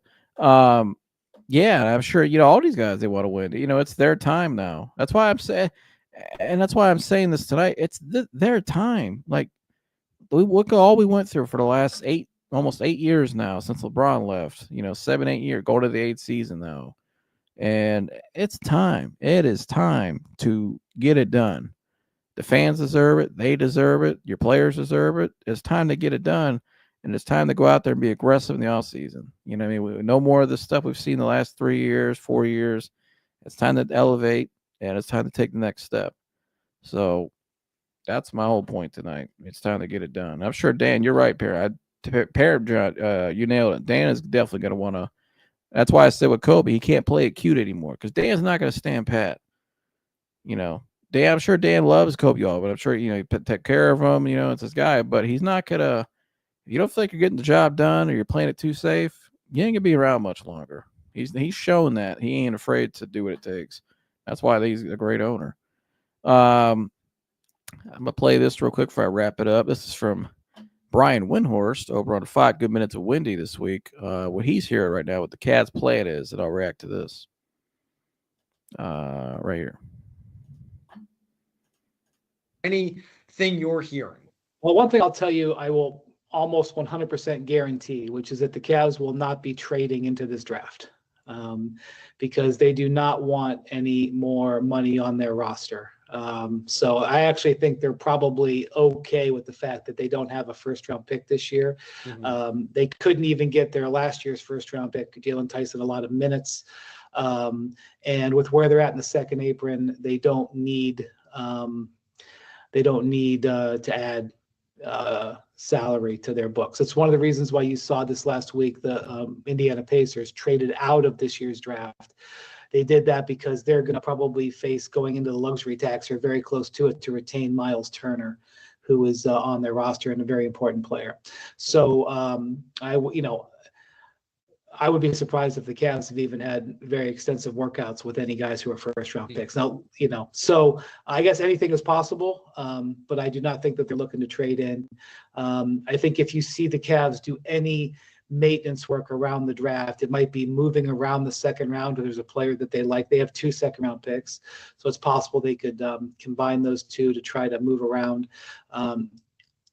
yeah, I'm sure all these guys, they want to win. It's their time now. That's why I'm saying. And that's why I'm saying this tonight. It's their time. Like, look at all we went through for the last almost 8 years now since LeBron left. 7, 8 years, going to the 8th season now, and it's time. It is time to get it done. The fans deserve it. They deserve it. Your players deserve it. It's time to get it done, and it's time to go out there and be aggressive in the offseason. No more of the stuff we've seen the last 3 years, 4 years. It's time to elevate. And it's time to take the next step. So that's my whole point tonight. It's time to get it done. I'm sure, Dan, you're right, Perry. You nailed it. Dan is definitely going to want to. That's why I said with Kobe, he can't play it cute anymore because Dan's not going to stand pat. Dan, I'm sure Dan loves Kobe Altman. I'm sure, he take care of him. It's his guy. But he's not going to. If you don't feel like you're getting the job done or you're playing it too safe, you ain't going to be around much longer. He's shown that. He ain't afraid to do what it takes. That's why he's a great owner. I'm going to play this real quick before I wrap it up. This is from Brian Windhorst over on 5 Good Minutes of Windy this week. What he's hearing right now, what the Cavs' plan is, and I'll react to this right here. Anything you're hearing? Well, one thing I'll tell you, I will almost 100% guarantee, which is that the Cavs will not be trading into this draft. Because they do not want any more money on their roster. So I actually think they're probably okay with the fact that they don't have a first-round pick this year. Mm-hmm. They couldn't even get their last year's first-round pick, Jalen Tyson, a lot of minutes. And with where they're at in the second apron, they don't need to add salary to their books. It's one of the reasons why you saw this last week. The Indiana Pacers traded out of this year's draft. They did that because they're going to probably face going into the luxury tax or very close to it to retain Miles Turner, who is on their roster and a very important player. So I would be surprised if the Cavs have even had very extensive workouts with any guys who are first-round picks. Now, so I guess anything is possible, but I do not think that they're looking to trade in. I think if you see the Cavs do any maintenance work around the draft, it might be moving around the second round, or there's a player that they like. They have 2 second-round picks, so it's possible they could combine those 2 to try to move around.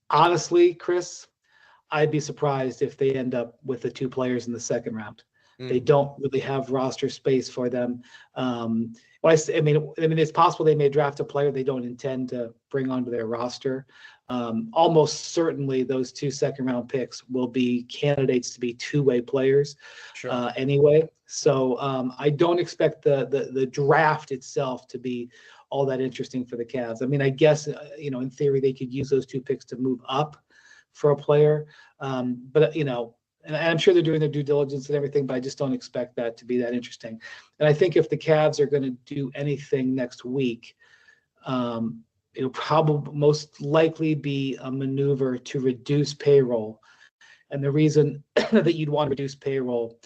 Honestly, Chris, I'd be surprised if they end up with the 2 players in the second round. They don't really have roster space for them. It's possible they may draft a player they don't intend to bring onto their roster. Almost certainly those 2 second-round picks will be candidates to be two-way players. Sure. Anyway. So I don't expect the draft itself to be all that interesting for the Cavs. I guess, in theory, they could use those 2 picks to move up for a player. But, and I'm sure they're doing their due diligence and everything, but I just don't expect that to be that interesting. And I think if the Cavs are going to do anything next week, it'll probably most likely be a maneuver to reduce payroll. And the reason that you'd want to reduce payroll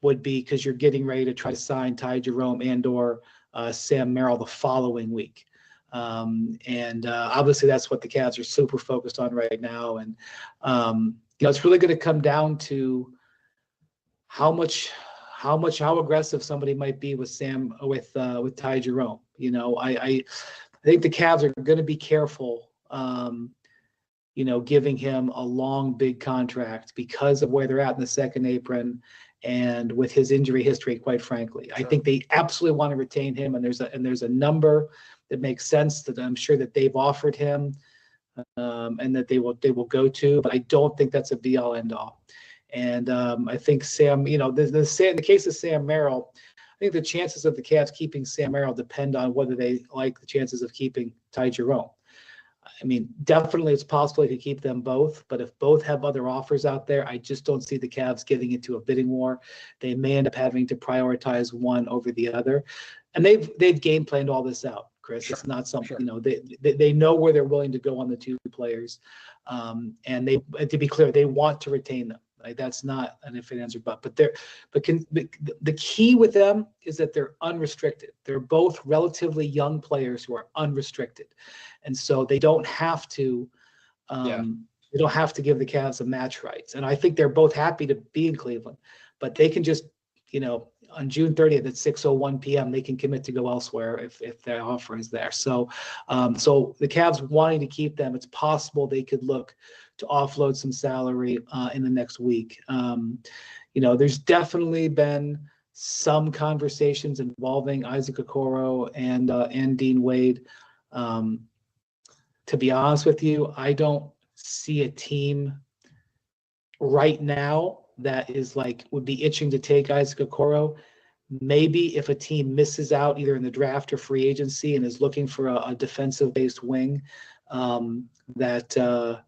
would be because you're getting ready to try to sign Ty Jerome and or Sam Merrill the following week. Obviously that's what the Cavs are super focused on right now. And, it's really going to come down to how aggressive somebody might be with Ty Jerome. I think the Cavs are going to be careful, giving him a long, big contract because of where they're at in the second apron and with his injury history, quite frankly. Sure. I think they absolutely want to retain him, and there's a number that makes sense that I'm sure that they've offered him, and that they will go to, but I don't think that's a be all end all. And I think Sam, in the case of Sam Merrill, I think the chances of the Cavs keeping Sam Merrill depend on whether they like the chances of keeping Ty Jerome. I mean, definitely it's possible to keep them both, but if both have other offers out there, I just don't see the Cavs getting into a bidding war. They may end up having to prioritize one over the other. And they've game planned all this out, Chris. Sure. It's not something, sure. They know where they're willing to go on the two players. And to be clear, they want to retain them. Like, that's not an if, answer, but the key with them is that they're unrestricted. They're both relatively young players who are unrestricted, and so they don't have to. They don't have to give the Cavs a match rights, and I think they're both happy to be in Cleveland, but they can just, on June 30th at 6:01 p.m. they can commit to go elsewhere if their offer is there. So the Cavs wanting to keep them, it's possible they could look to offload some salary in the next week. There's definitely been some conversations involving Isaac Okoro and Dean Wade. To be honest with you, I don't see a team right now that would be itching to take Isaac Okoro. Maybe if a team misses out either in the draft or free agency and is looking for a defensive-based wing, that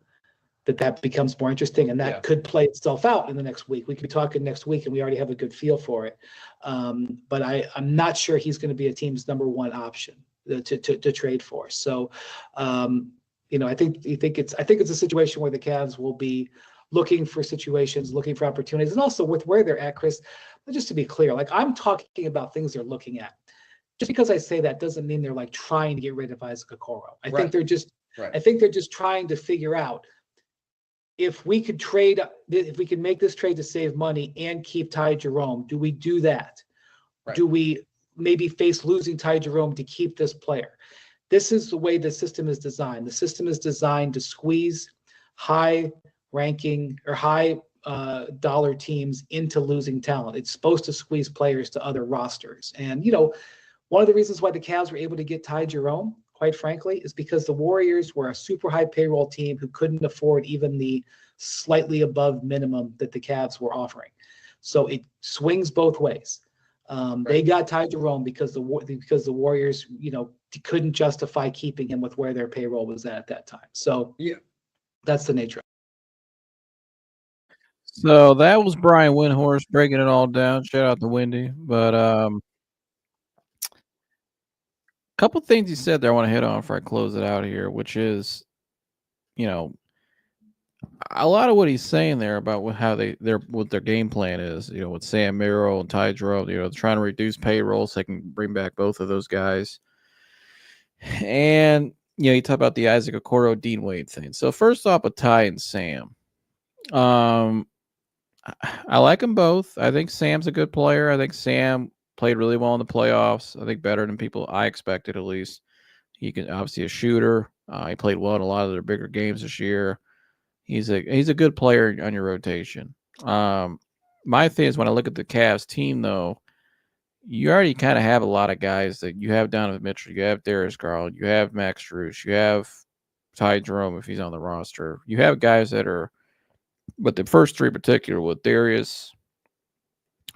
becomes more interesting, and that could play itself out in the next week. We could be talking next week, and we already have a good feel for it. But I'm not sure he's going to be a team's number one option to trade for. So, I think it's a situation where the Cavs will be looking for situations, looking for opportunities, and also with where they're at, Chris. Just to be clear, I'm talking about things they're looking at. Just because I say that doesn't mean they're trying to get rid of Isaac Okoro. I think they're just trying to figure out, if we could make this trade to save money and keep Ty Jerome, do we do that? Right. Do we maybe face losing Ty Jerome to keep this player? This is the way the system is designed. The system is designed to squeeze high-ranking or high dollar teams into losing talent. It's supposed to squeeze players to other rosters. And, one of the reasons why the Cavs were able to get Ty Jerome, quite frankly, is because the Warriors were a super high payroll team who couldn't afford even the slightly above minimum that the Cavs were offering. So it swings both ways. They got Ty Jerome because the Warriors, couldn't justify keeping him with where their payroll was at that time. So that's the nature. So that was Brian Windhorst breaking it all down. Shout out to Wendy. But couple things you said there I want to hit on before I close it out here, which is, a lot of what he's saying there about what their game plan is, with Sam Merrill and Ty Jerome, trying to reduce payroll so they can bring back both of those guys. And, you talk about the Isaac Okoro, Dean Wade thing. So first off, with Ty and Sam, I like them both. I think Sam's a good player. I think Sam played really well in the playoffs. I think better than I expected, at least. He can obviously a shooter. He played well in a lot of their bigger games this year. He's a good player on your rotation. My thing is, when I look at the Cavs team, though, you already kind of have a lot of guys that you have Donovan Mitchell, you have Darius Garland, you have Max Strus, you have Ty Jerome if he's on the roster. You have guys that are, but the first three in particular with Darius,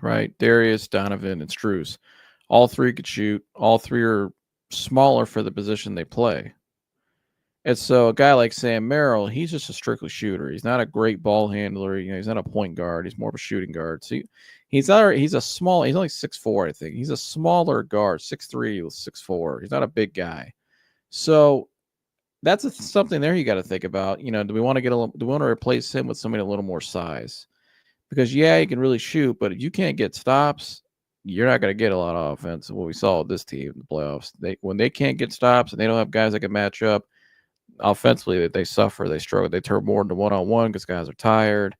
Donovan, and Strus, all three could shoot. All three are smaller for the position they play. And so a guy like Sam Merrill, he's just a strictly shooter. He's not a great ball handler. He's not a point guard. He's more of a shooting guard. So he's only 6'4", I think. He's a smaller guard, 6'3", 6'4". He's not a big guy. So that's something there you got to think about. Do we want to do we want to replace him with somebody a little more size? Because yeah, he can really shoot, but if you can't get stops, you're not going to get a lot of offense. What we saw with this team in the playoffs, when they can't get stops and they don't have guys that can match up offensively, they suffer, they struggle, they turn more into one-on-one because guys are tired.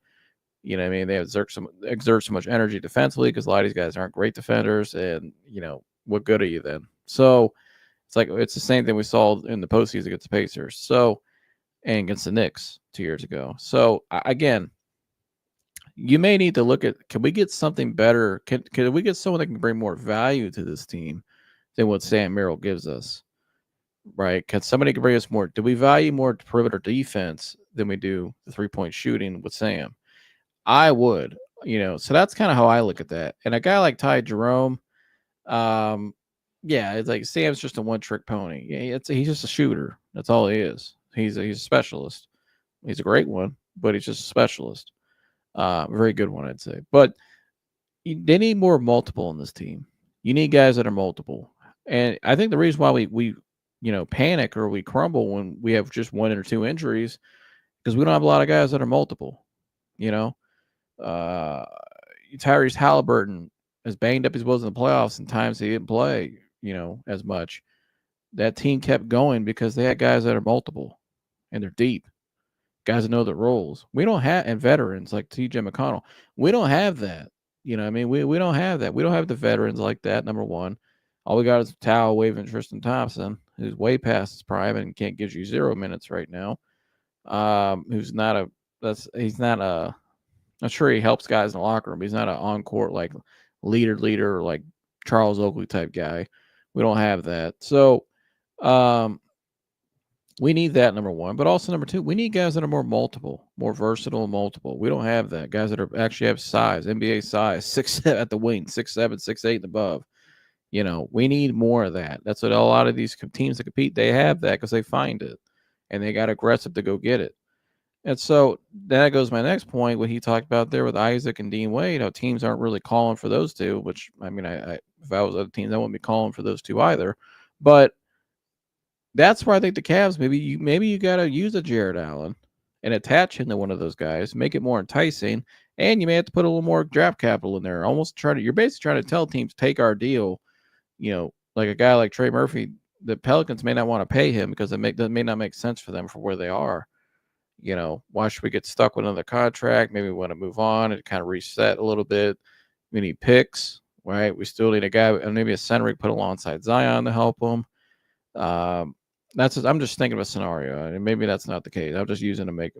What I mean? They exert so much energy defensively because a lot of these guys aren't great defenders, and what good are you then? So it's the same thing we saw in the postseason against the Pacers. So, and against the Knicks 2 years ago. So again, you may need to look at, can we get something better? Can we get someone that can bring more value to this team than what Sam Merrill gives us? Right? Can somebody bring us more? Do we value more perimeter defense than we do the 3-point shooting with Sam? I would, so that's kind of how I look at that. And a guy like Ty Jerome, yeah, it's like Sam's just a one-trick pony. Yeah, he's just a shooter. That's all he is. He's a specialist. He's a great one, but he's just a specialist. Very good one, I'd say. But they need more multiple in this team. You need guys that are multiple. And I think the reason why we panic or we crumble when we have just one or two injuries, because we don't have a lot of guys that are multiple. Tyrese Halliburton, as banged up as he was in the playoffs, and times he didn't play, as much. That team kept going because they had guys that are multiple and they're deep. Guys that know their roles. We don't have, and veterans like TJ McConnell. We don't have that. We don't have that. We don't have the veterans like that, number one. All we got is Towel waving Tristan Thompson, who's way past his prime and can't give you 0 minutes right now. He's not a, I'm sure he helps guys in the locker room, but he's not an on-court like leader or like Charles Oakley type guy. We don't have that. So we need that, number one. But also, number two, we need guys that are more multiple, more versatile and multiple. We don't have that. Guys that are actually have size, NBA size, 6'7" at the wing, 6'7", 6'8" and above. We need more of that. That's what a lot of these teams that compete, they have that because they find it. And they got aggressive to go get it. And so that goes to my next point, what he talked about there with Isaac and Dean Wade. Teams aren't really calling for those two, which, I mean, if I was other teams, I wouldn't be calling for those two either. But that's where I think the Cavs, maybe you got to use a Jared Allen and attach him to one of those guys, make it more enticing, and you may have to put a little more draft capital in there. You're basically trying to tell teams, take our deal. Like a guy like Trey Murphy, the Pelicans may not want to pay him because that may not make sense for them for where they are. Why should we get stuck with another contract? Maybe we want to move on and kind of reset a little bit. We need picks, right? We still need a guy, maybe a center we put alongside Zion to help him. I'm just thinking of a scenario, and maybe that's not the case. I'm just using to make,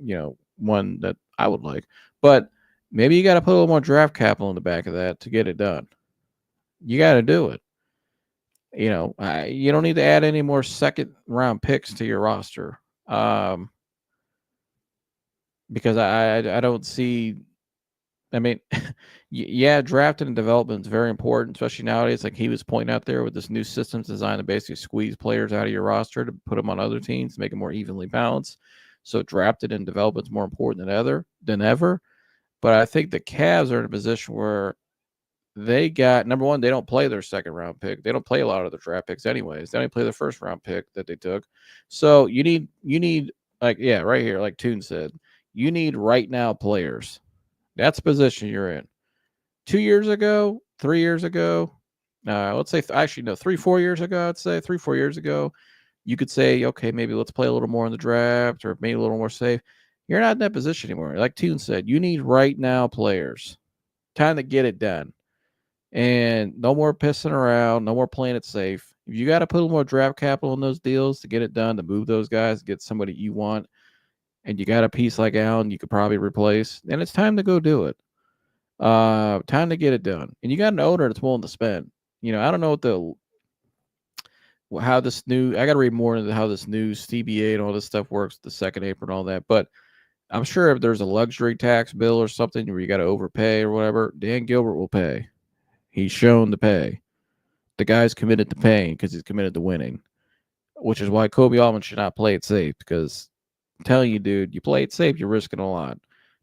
one that I would like. But maybe you got to put a little more draft capital in the back of that to get it done. You got to do it. You don't need to add any more second-round picks to your roster. Because I don't see, I mean, yeah, drafting and development is very important, especially nowadays. Like he was pointing out there with this new systems designed to basically squeeze players out of your roster to put them on other teams, make it more evenly balanced. So drafted and development is more important than ever. But I think the Cavs are in a position where they got, number one, they don't play their second round pick. They don't play a lot of their draft picks anyways. They only play the first round pick that they took. So you need like, yeah, right here, like Toon said, you need right now players. That's the position you're in. 2 years ago, 3 years ago, let's say, actually, no, 3-4 years ago, I'd say 3-4 years ago, you could say, okay, maybe let's play a little more in the draft or maybe a little more safe. You're not in that position anymore. Like Toon said, you need right now players. Time to get it done. And no more pissing around, no more playing it safe. If you got to put a little more draft capital in those deals to get it done, to move those guys, get somebody you want, and you got a piece like Allen you could probably replace, then it's time to go do it. Time to get it done. And you got an owner that's willing to spend. I don't know how this new, I got to read more into how this new CBA and all this stuff works, the second apron and all that. But I'm sure if there's a luxury tax bill or something where you got to overpay or whatever, Dan Gilbert will pay. He's shown to pay. The guy's committed to paying because he's committed to winning, which is why Koby Altman should not play it safe, because I'm telling you, dude, you play it safe, you're risking a lot.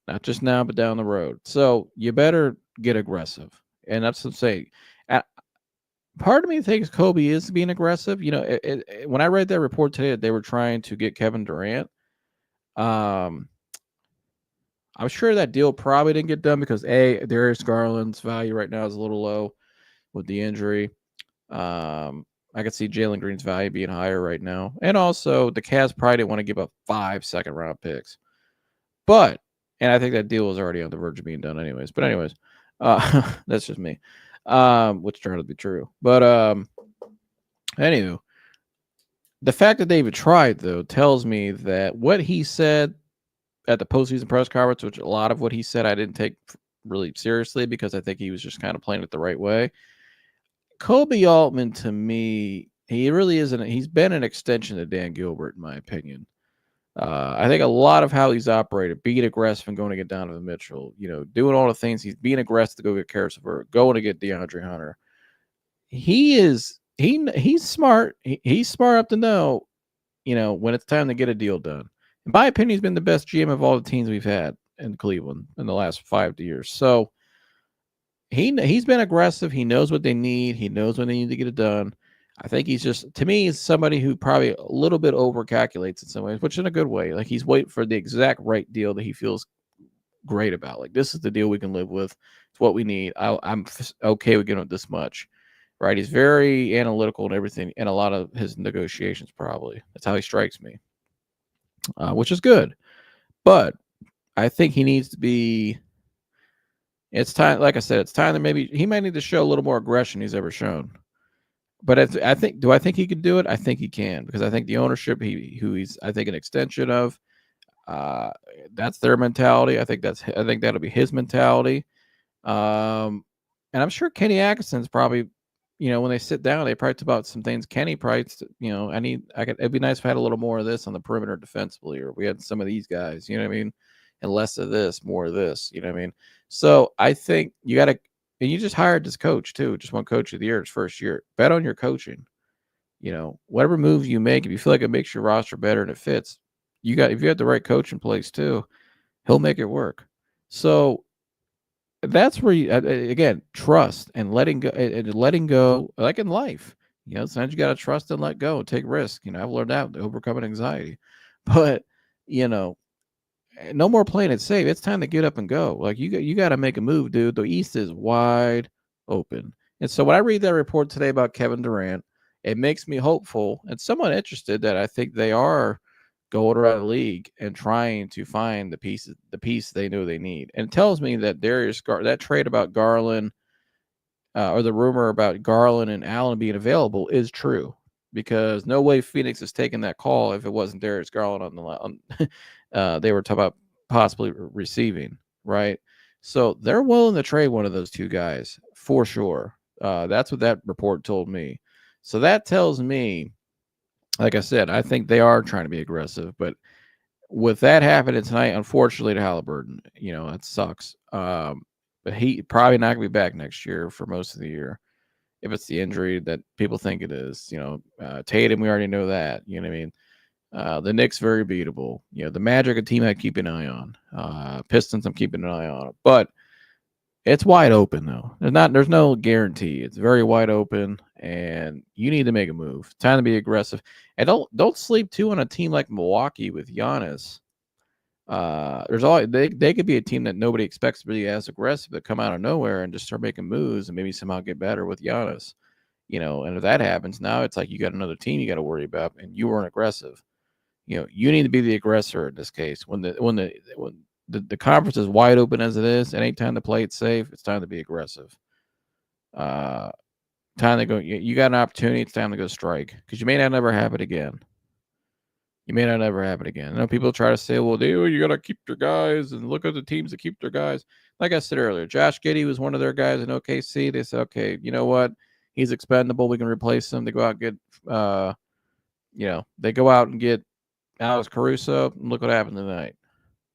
Not just now, but down the road. So you better get aggressive. And that's what I'm saying. part of me thinks Kobe is being aggressive. You know, when I read that report today that they were trying to get Kevin Durant, um, I'm sure that deal probably didn't get done because Darius Garland's value right now is a little low with the injury. I could see Jalen Green's value being higher right now, and also the Cavs probably didn't want to give up 5 second-round picks. But, and I think that deal was already on the verge of being done anyways. But anyways, that's just me, which turned out to be true. But anywho, the fact that they even tried though tells me that what he said at the postseason press conference, which a lot of what he said I didn't take really seriously because I think he was just kind of playing it the right way. Koby Altman, to me, he really isn't. He's been an extension of Dan Gilbert, in my opinion. I think a lot of how he's operated, being aggressive and going to get Donovan Mitchell, you know, doing all the things, he's being aggressive to go get Karis LeVert, going to get DeAndre Hunter. He's smart. He's smart enough to know, you know, when it's time to get a deal done. In my opinion, he's been the best GM of all the teams we've had in Cleveland in the last 5 years. So he's been aggressive. He knows what they need. He knows when they need to get it done. I think he's just, to me, he's somebody who probably a little bit over calculates in some ways, which in a good way. Like he's waiting for the exact right deal that he feels great about. Like this is the deal we can live with. It's what we need. I'm okay with getting this much, right? He's very analytical and everything, and a lot of his negotiations probably. That's how he strikes me, which is good. But I think he needs to be. It's time, like I said, it's time that maybe he might need to show a little more aggression he's ever shown. But I think, do I think he can do it? I think he can because I think the ownership, who he's, I think, an extension of, that's their mentality. I think that'll be his mentality. And I'm sure Kenny Atkinson's probably, you know, when they sit down, they probably talk about some things. Kenny probably, you know, it'd be nice if I had a little more of this on the perimeter defensively, or we had some of these guys, you know what I mean? And less of this, more of this, you know what I mean? So I think you got to, and you just hired this coach too, just one coach of the year, his first year. Bet on your coaching. You know, whatever moves you make, if you feel like it makes your roster better and it fits, if you have the right coach in place too, he'll make it work. So that's where you, again, trust and letting go, like in life. You know, sometimes you got to trust and let go, take risks. You know, I've learned that to overcome anxiety. But, you know, no more playing it safe. It's time to get up and go. Like you got to make a move, dude. The East is wide open. And so when I read that report today about Kevin Durant, it makes me hopeful and somewhat interested that I think they are going around the league and trying to find the piece they know they need. And it tells me that that trade about Garland, or the rumor about Garland and Allen being available is true, because no way Phoenix is taking that call if it wasn't Darius Garland on the they were talking about possibly receiving, right? So they're willing to trade one of those two guys for sure. That's what that report told me. So that tells me, like I said, I think they are trying to be aggressive. But with that happening tonight, unfortunately to Halliburton, you know, it sucks. But he probably not going to be back next year for most of the year, if it's the injury that people think it is. You know, Tatum, we already know that. You know what I mean? The Knicks, very beatable. You know, the Magic, a team I keep an eye on. Pistons, I'm keeping an eye on. But it's wide open though. There's no guarantee. It's very wide open, and you need to make a move. Time to be aggressive, and don't sleep too on a team like Milwaukee with Giannis. They could be a team that nobody expects to be as aggressive, but come out of nowhere and just start making moves and maybe somehow get better with Giannis. You know, and if that happens, now it's like you got another team you got to worry about, and you weren't aggressive. You know, you need to be the aggressor in this case. When the conference is wide open as it is, it ain't time to play it safe. It's time to be aggressive. Time to go. You got an opportunity. It's time to go strike, because you may not ever have it again. You may not ever have it again. I know people try to say, well, you got to keep your guys and look at the teams that keep their guys. Like I said earlier, Josh Giddey was one of their guys in OKC. They said, okay, you know what? He's expendable. We can replace him. They go out and get, they go out and get Alex Caruso. And look what happened tonight.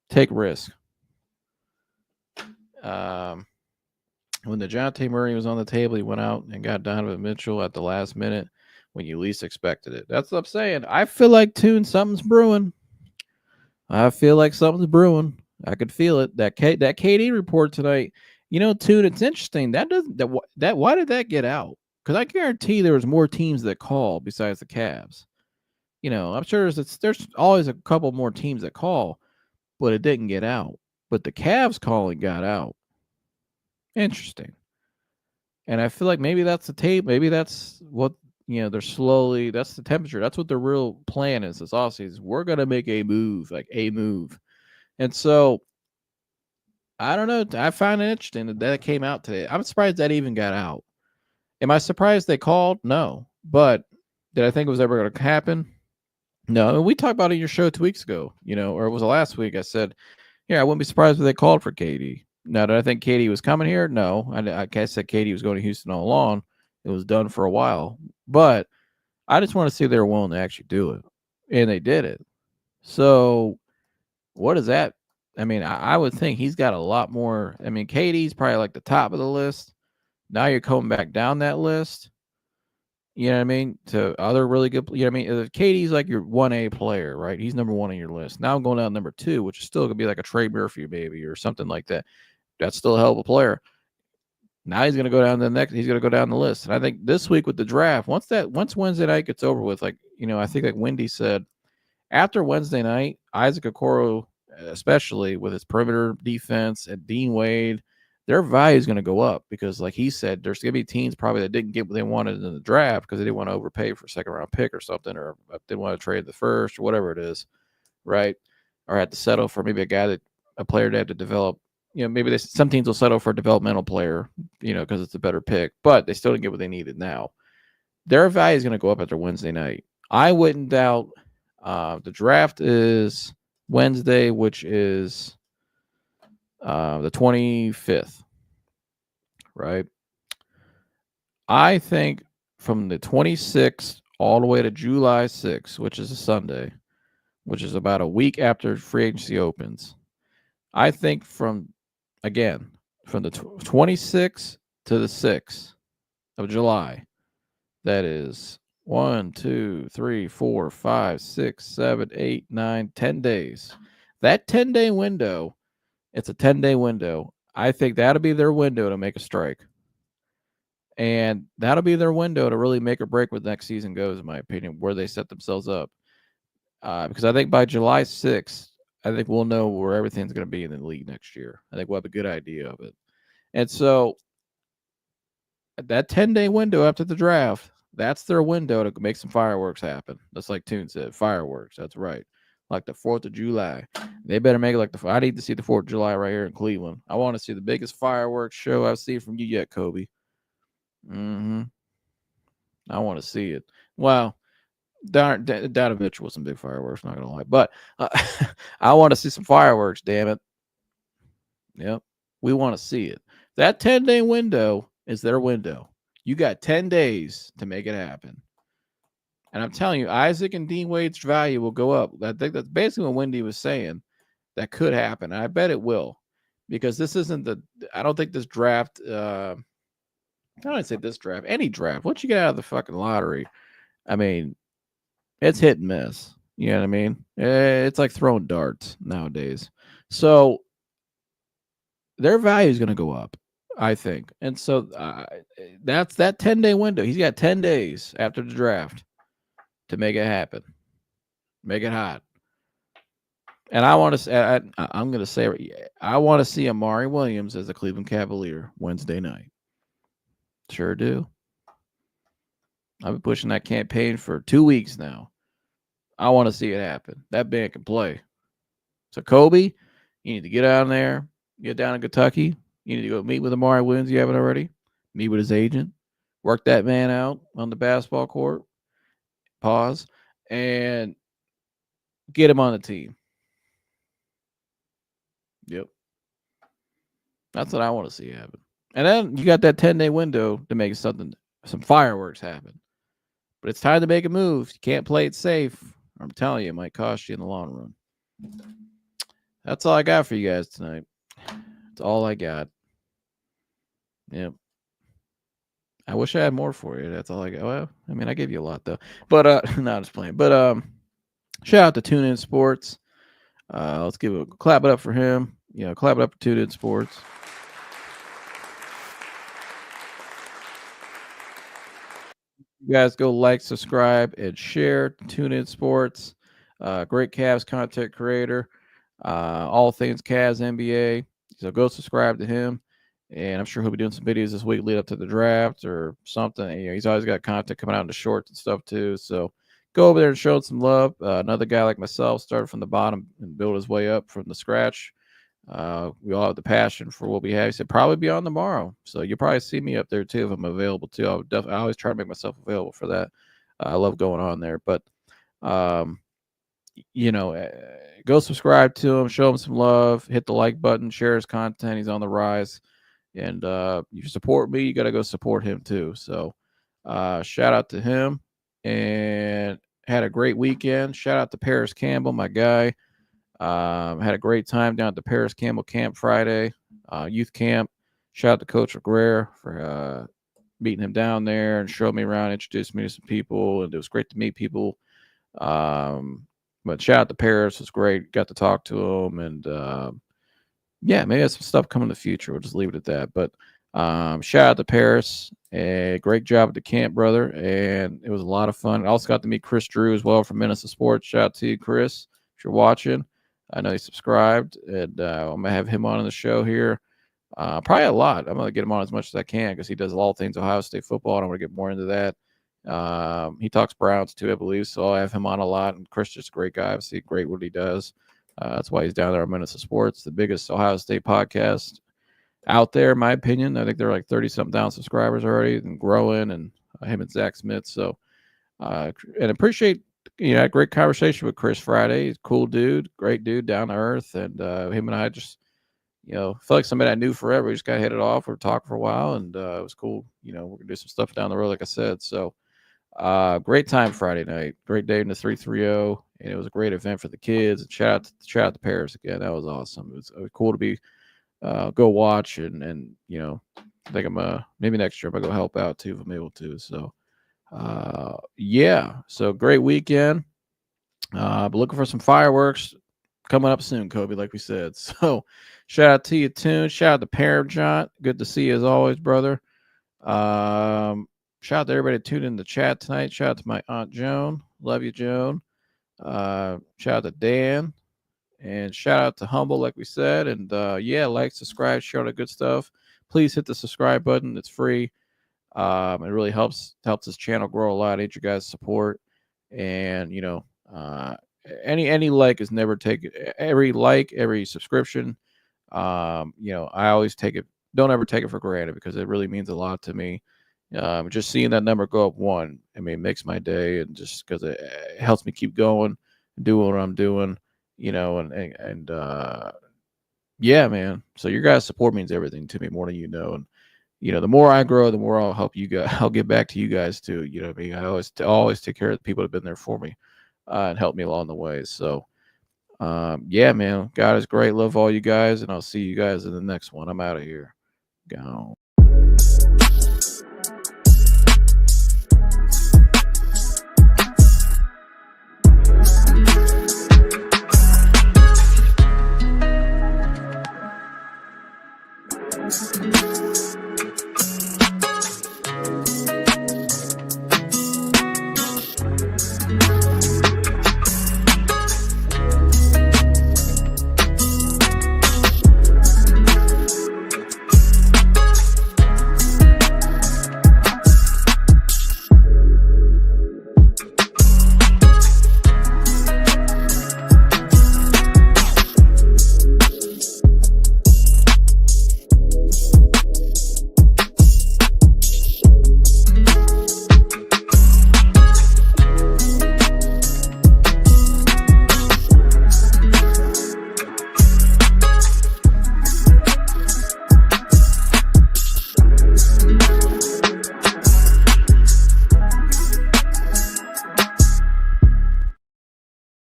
Take risk. When DeJounte Murray was on the table, he went out and got Donovan Mitchell at the last minute when you least expected it. That's what I'm saying. I feel like, something's brewing. I feel like something's brewing. I could feel it. That KD report tonight. You know, Toon, it's interesting. Why did that get out? because I guarantee there was more teams that called besides the Cavs. I'm sure there's always a couple more teams that call, but it didn't get out. But the Cavs calling got out. Interesting. And I feel like maybe that's the tape. Maybe that's what they're slowly. That's the temperature. That's what the real plan is. This offseason, we're gonna make a move, like a move. And so I don't know. I find it interesting that it came out today. I'm surprised that even got out. Am I surprised they called? No. But did I think it was ever going to happen? No. And we talked about it in your show 2 weeks ago, or it was last week. I said, yeah, I wouldn't be surprised if they called for KD. Now, did I think KD was coming here? No. I said KD was going to Houston all along. It was done for a while. But I just want to see if they were willing to actually do it. And they did it. So what is that? I mean, I would think he's got a lot more. I mean, KD's probably like the top of the list. Now you're coming back down that list. You know what I mean? To other really good, you know what I mean? KD's like your 1A player, right? He's number 1 on your list. Now I'm going down number 2, which is still going to be like a Trey Murphy maybe or something like that. That's still a hell of a player. Now he's going to go down he's going to go down the list. And I think this week with the draft, once Wednesday night gets over with, like, I think like Wendy said, after Wednesday night, Isaac Okoro, especially with his perimeter defense and Dean Wade, their value is going to go up because, like he said, there's going to be teams probably that didn't get what they wanted in the draft because they didn't want to overpay for a second-round pick or something, or didn't want to trade the first or whatever it is, right? Or had to settle for maybe a player they had to develop. Maybe some teams will settle for a developmental player, because it's a better pick, but they still didn't get what they needed now. Their value is going to go up after Wednesday night. I wouldn't doubt. The draft is Wednesday, which is the 25th, right? I think from the 26th all the way to July 6th, which is a Sunday, which is about a week after free agency opens, I think from the 26th to the 6th of July, that is 1, 2, 3, 4, 5, 6, 7, 8, 9, 10 days. That 10-day window, it's a 10-day window. I think that'll be their window to make a strike. And that'll be their window to really make or break where the next season goes, in my opinion, where they set themselves up. Because I think by July 6th, I think we'll know where everything's going to be in the league next year. I think we'll have a good idea of it. And so that 10-day window after the draft, that's their window to make some fireworks happen. That's like Toon said, fireworks. That's right. Like the 4th of July. They better make it like I need to see the 4th of July right here in Cleveland. I want to see the biggest fireworks show I've seen from you yet, Kobe. I want to see it. Well, Donovich was some big fireworks, not going to lie. But I want to see some fireworks, damn it. Yep. We want to see it. That 10-day window is their window. You got 10 days to make it happen. And I'm telling you, Isaac and Dean Wade's value will go up. I think that's basically what Wendy was saying. That could happen. And I bet it will. Because this isn't I don't think this draft, I don't say this draft, any draft. Once you get out of the fucking lottery, I mean, it's hit and miss. You know what I mean? It's like throwing darts nowadays. So their value is going to go up, I think. And so that's that 10-day window. He's got 10 days after the draft to make it happen. Make it hot. And I want to say, I'm going to say, I want to see Amari Williams as a Cleveland Cavalier Wednesday night. Sure do. I've been pushing that campaign for 2 weeks now. I want to see it happen. That man can play. So, Kobe, you need to get down there, get down to Kentucky. You need to go meet with Amari Williams. You haven't already. Meet with his agent. Work that man out on the basketball court. Pause. And get him on the team. Yep. That's what I want to see happen. And then you got that 10-day window to make some fireworks happen. But it's time to make a move. You can't play it safe. I'm telling you, it might cost you in the long run. That's all I got for you guys tonight. That's all I got. Yep. I wish I had more for you. That's all I got. Well, I mean, I gave you a lot though. But no, just playing. But shout out to Tune In Sports. Let's give a clap it up for him. Clap it up for Tune In Sports. You guys go like, subscribe, and share. Tune in Sports. Great Cavs content creator. All things Cavs NBA. So go subscribe to him. And I'm sure he'll be doing some videos this week lead up to the draft or something. And, he's always got content coming out in the shorts and stuff too. So go over there and show some love. Another guy like myself started from the bottom and built his way up from the scratch. We all have the passion for what we have. He said probably be on tomorrow, so you'll probably see me up there too if I'm available too. I always try to make myself available for that. I love going on there, but go subscribe to him, show him some love, hit the like button, share his content. He's on the rise, and you support me, you got to go support him too. So shout out to him, and had a great weekend. Shout out to Paris Campbell, my guy. Had a great time down at the Paris Campbell Camp Friday, youth camp. Shout out to Coach McGrair for meeting him down there and showing me around, introduced me to some people, and it was great to meet people. But shout out to Paris, it was great. Got to talk to him, and maybe that's some stuff coming in the future. We'll just leave it at that. But shout out to Paris, and great job at the camp, brother, and it was a lot of fun. I also got to meet Chris Drew as well from Minnesota Sports. Shout out to you, Chris, if you're watching. I know he subscribed, and I'm going to have him on the show here. Probably a lot. I'm going to get him on as much as I can because he does all things Ohio State football. I don't want to get more into that. He talks Browns too, I believe, so I'll have him on a lot. And Chris is a great guy. Obviously, great what he does. That's why he's down there on Minnesota Sports, the biggest Ohio State podcast out there, in my opinion. I think they're like 30-something thousand subscribers already and growing, and him and Zach Smith. So, and appreciate a great conversation with Chris Friday. He's a cool dude, great dude, down to earth, and him and I just, feel like somebody I knew forever. We just got hit it off. We were talking for a while, and it was cool. We're gonna do some stuff down the road, like I said. So, great time Friday night. Great day in the 330, and it was a great event for the kids. And shout out to Paris again. That was awesome. It was cool to be go watch and I think I'm maybe next year I'm gonna go help out too if I'm able to. So. So great weekend. But looking for some fireworks coming up soon, Koby, like we said. So shout out to you, Tune. Shout out to Parajont. Good to see you as always, brother. Shout out to everybody tuned in the chat tonight. Shout out to my Aunt Joan. Love you, Joan. Shout out to Dan. And shout out to Humble, like we said. And like, subscribe, share all the good stuff. Please hit the subscribe button. It's free. It really helps this channel grow a lot. I need your guys' support, and any like is never taken. Every like, every subscription, I always take it. Don't ever take it for granted because it really means a lot to me. Just seeing that number go up one, it makes my day, and just because it helps me keep going, doing what I'm doing, man. So your guys' support means everything to me, more than you know. And the more I grow, the more I'll help you guys. I'll give back to you guys too. I always take care of the people that have been there for me and help me along the way. So, man, God is great. Love all you guys, and I'll see you guys in the next one. I'm out of here. Gone.